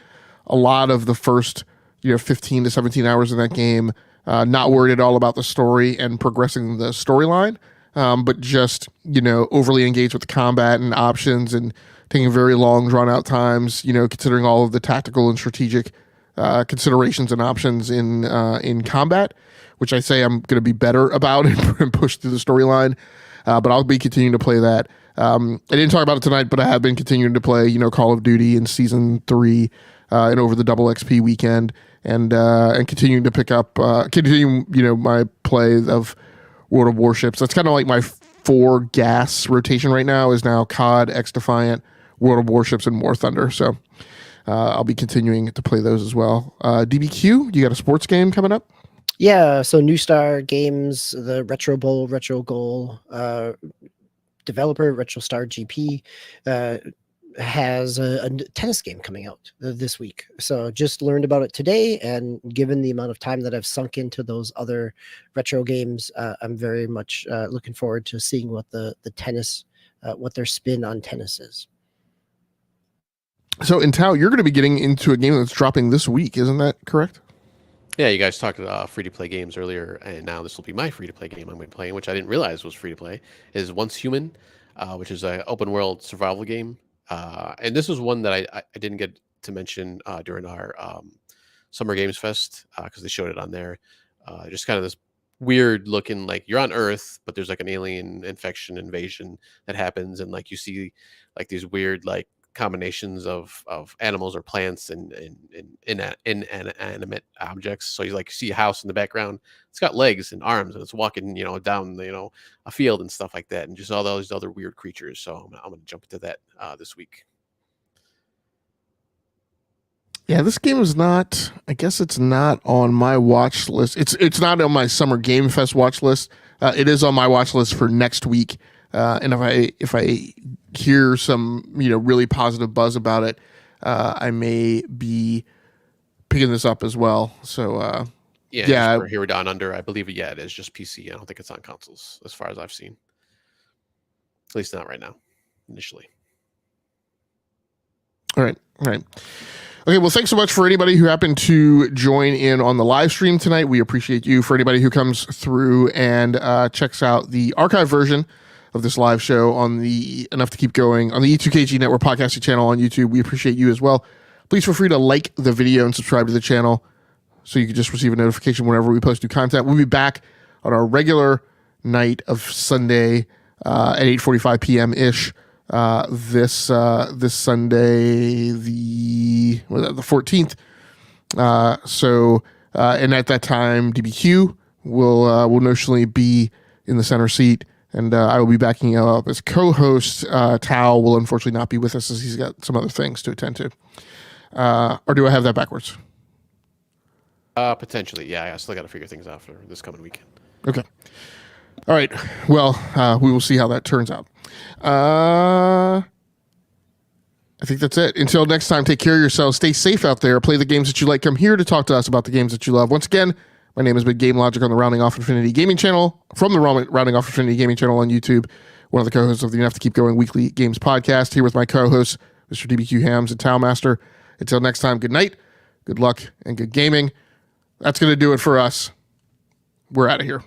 a lot of the first 15 to 17 hours in that game not worried at all about the story and progressing the storyline, but just overly engaged with the combat and options and taking very long drawn out times, considering all of the tactical and strategic considerations and options in combat, which I say I'm going to be better about and push through the storyline. But I'll be continuing to play that. I didn't talk about it tonight, but I have been continuing to play, Call of Duty in Season 3 and over the double XP weekend, and continuing to pick up, my play of World of Warships. That's kind of like my 4 gas rotation right now is now COD, XDefiant, World of Warships, and War Thunder. So I'll be continuing to play those as well. DBQ, you got a sports game coming up? Yeah, so New Star Games, the Retro Bowl, Retro Goal developer, Retro Star GP, has a tennis game coming out this week. So just learned about it today, and given the amount of time that I've sunk into those other retro games, I'm very much looking forward to seeing what the tennis, what their spin on tennis is. So, in Tao, you're going to be getting into a game that's dropping this week, isn't that correct? Yeah, you guys talked free-to-play games earlier, and now this will be my free-to-play game I'm going to be playing, which I didn't realize was free-to-play, is Once Human, which is an open-world survival game. And this was one that I didn't get to mention during our Summer Games Fest because they showed it on there. Just kind of this weird looking, like you're on Earth, but there's like an alien infection invasion that happens, and like you see like these weird like combinations of animals or plants and inanimate objects. So you like see a house in the background. It's got legs and arms, and it's walking, down a field and stuff like that, and just all those other weird creatures. So I'm gonna jump into that this week. Yeah, this game is not. I guess it's not on my watch list. It's not on my Summer Game Fest watch list. It is on my watch list for next week. And if I hear some really positive buzz about it, I may be picking this up as well. So Yeah. For Here Down Under, I believe it is just PC. I don't think it's on consoles as far as I've seen. At least not right now, initially. All right. Okay, well, thanks so much for anybody who happened to join in on the live stream tonight. We appreciate you. For anybody who comes through and checks out the archive version of this live show on the Enough to Keep Going on the E2KG Network podcasting channel on YouTube, we appreciate you as well. Please feel free to like the video and subscribe to the channel so you can just receive a notification whenever we post new content. We'll be back on our regular night of Sunday at 8:45 p.m. ish. This Sunday, the 14th. And at that time, DBQ will notionally be in the center seat, and I will be backing up as co-host. Tao will unfortunately not be with us as he's got some other things to attend to. Or do I have that backwards? Potentially, yeah. I still got to figure things out for this coming weekend. Okay. All right. Well, we will see how that turns out. I think that's it. Until next time, take care of yourselves. Stay safe out there. Play the games that you like. Come here to talk to us about the games that you love. Once again, my name has been GameLogic on the Rounding Off Infinity Gaming channel, from the Rounding Off Infinity Gaming channel on YouTube, one of the co-hosts of the Enough to Keep Going weekly games podcast, here with my co-hosts, Mr. DBQ Hams and Tao Master. Until next time, good night, good luck, and good gaming. That's going to do it for us. We're out of here.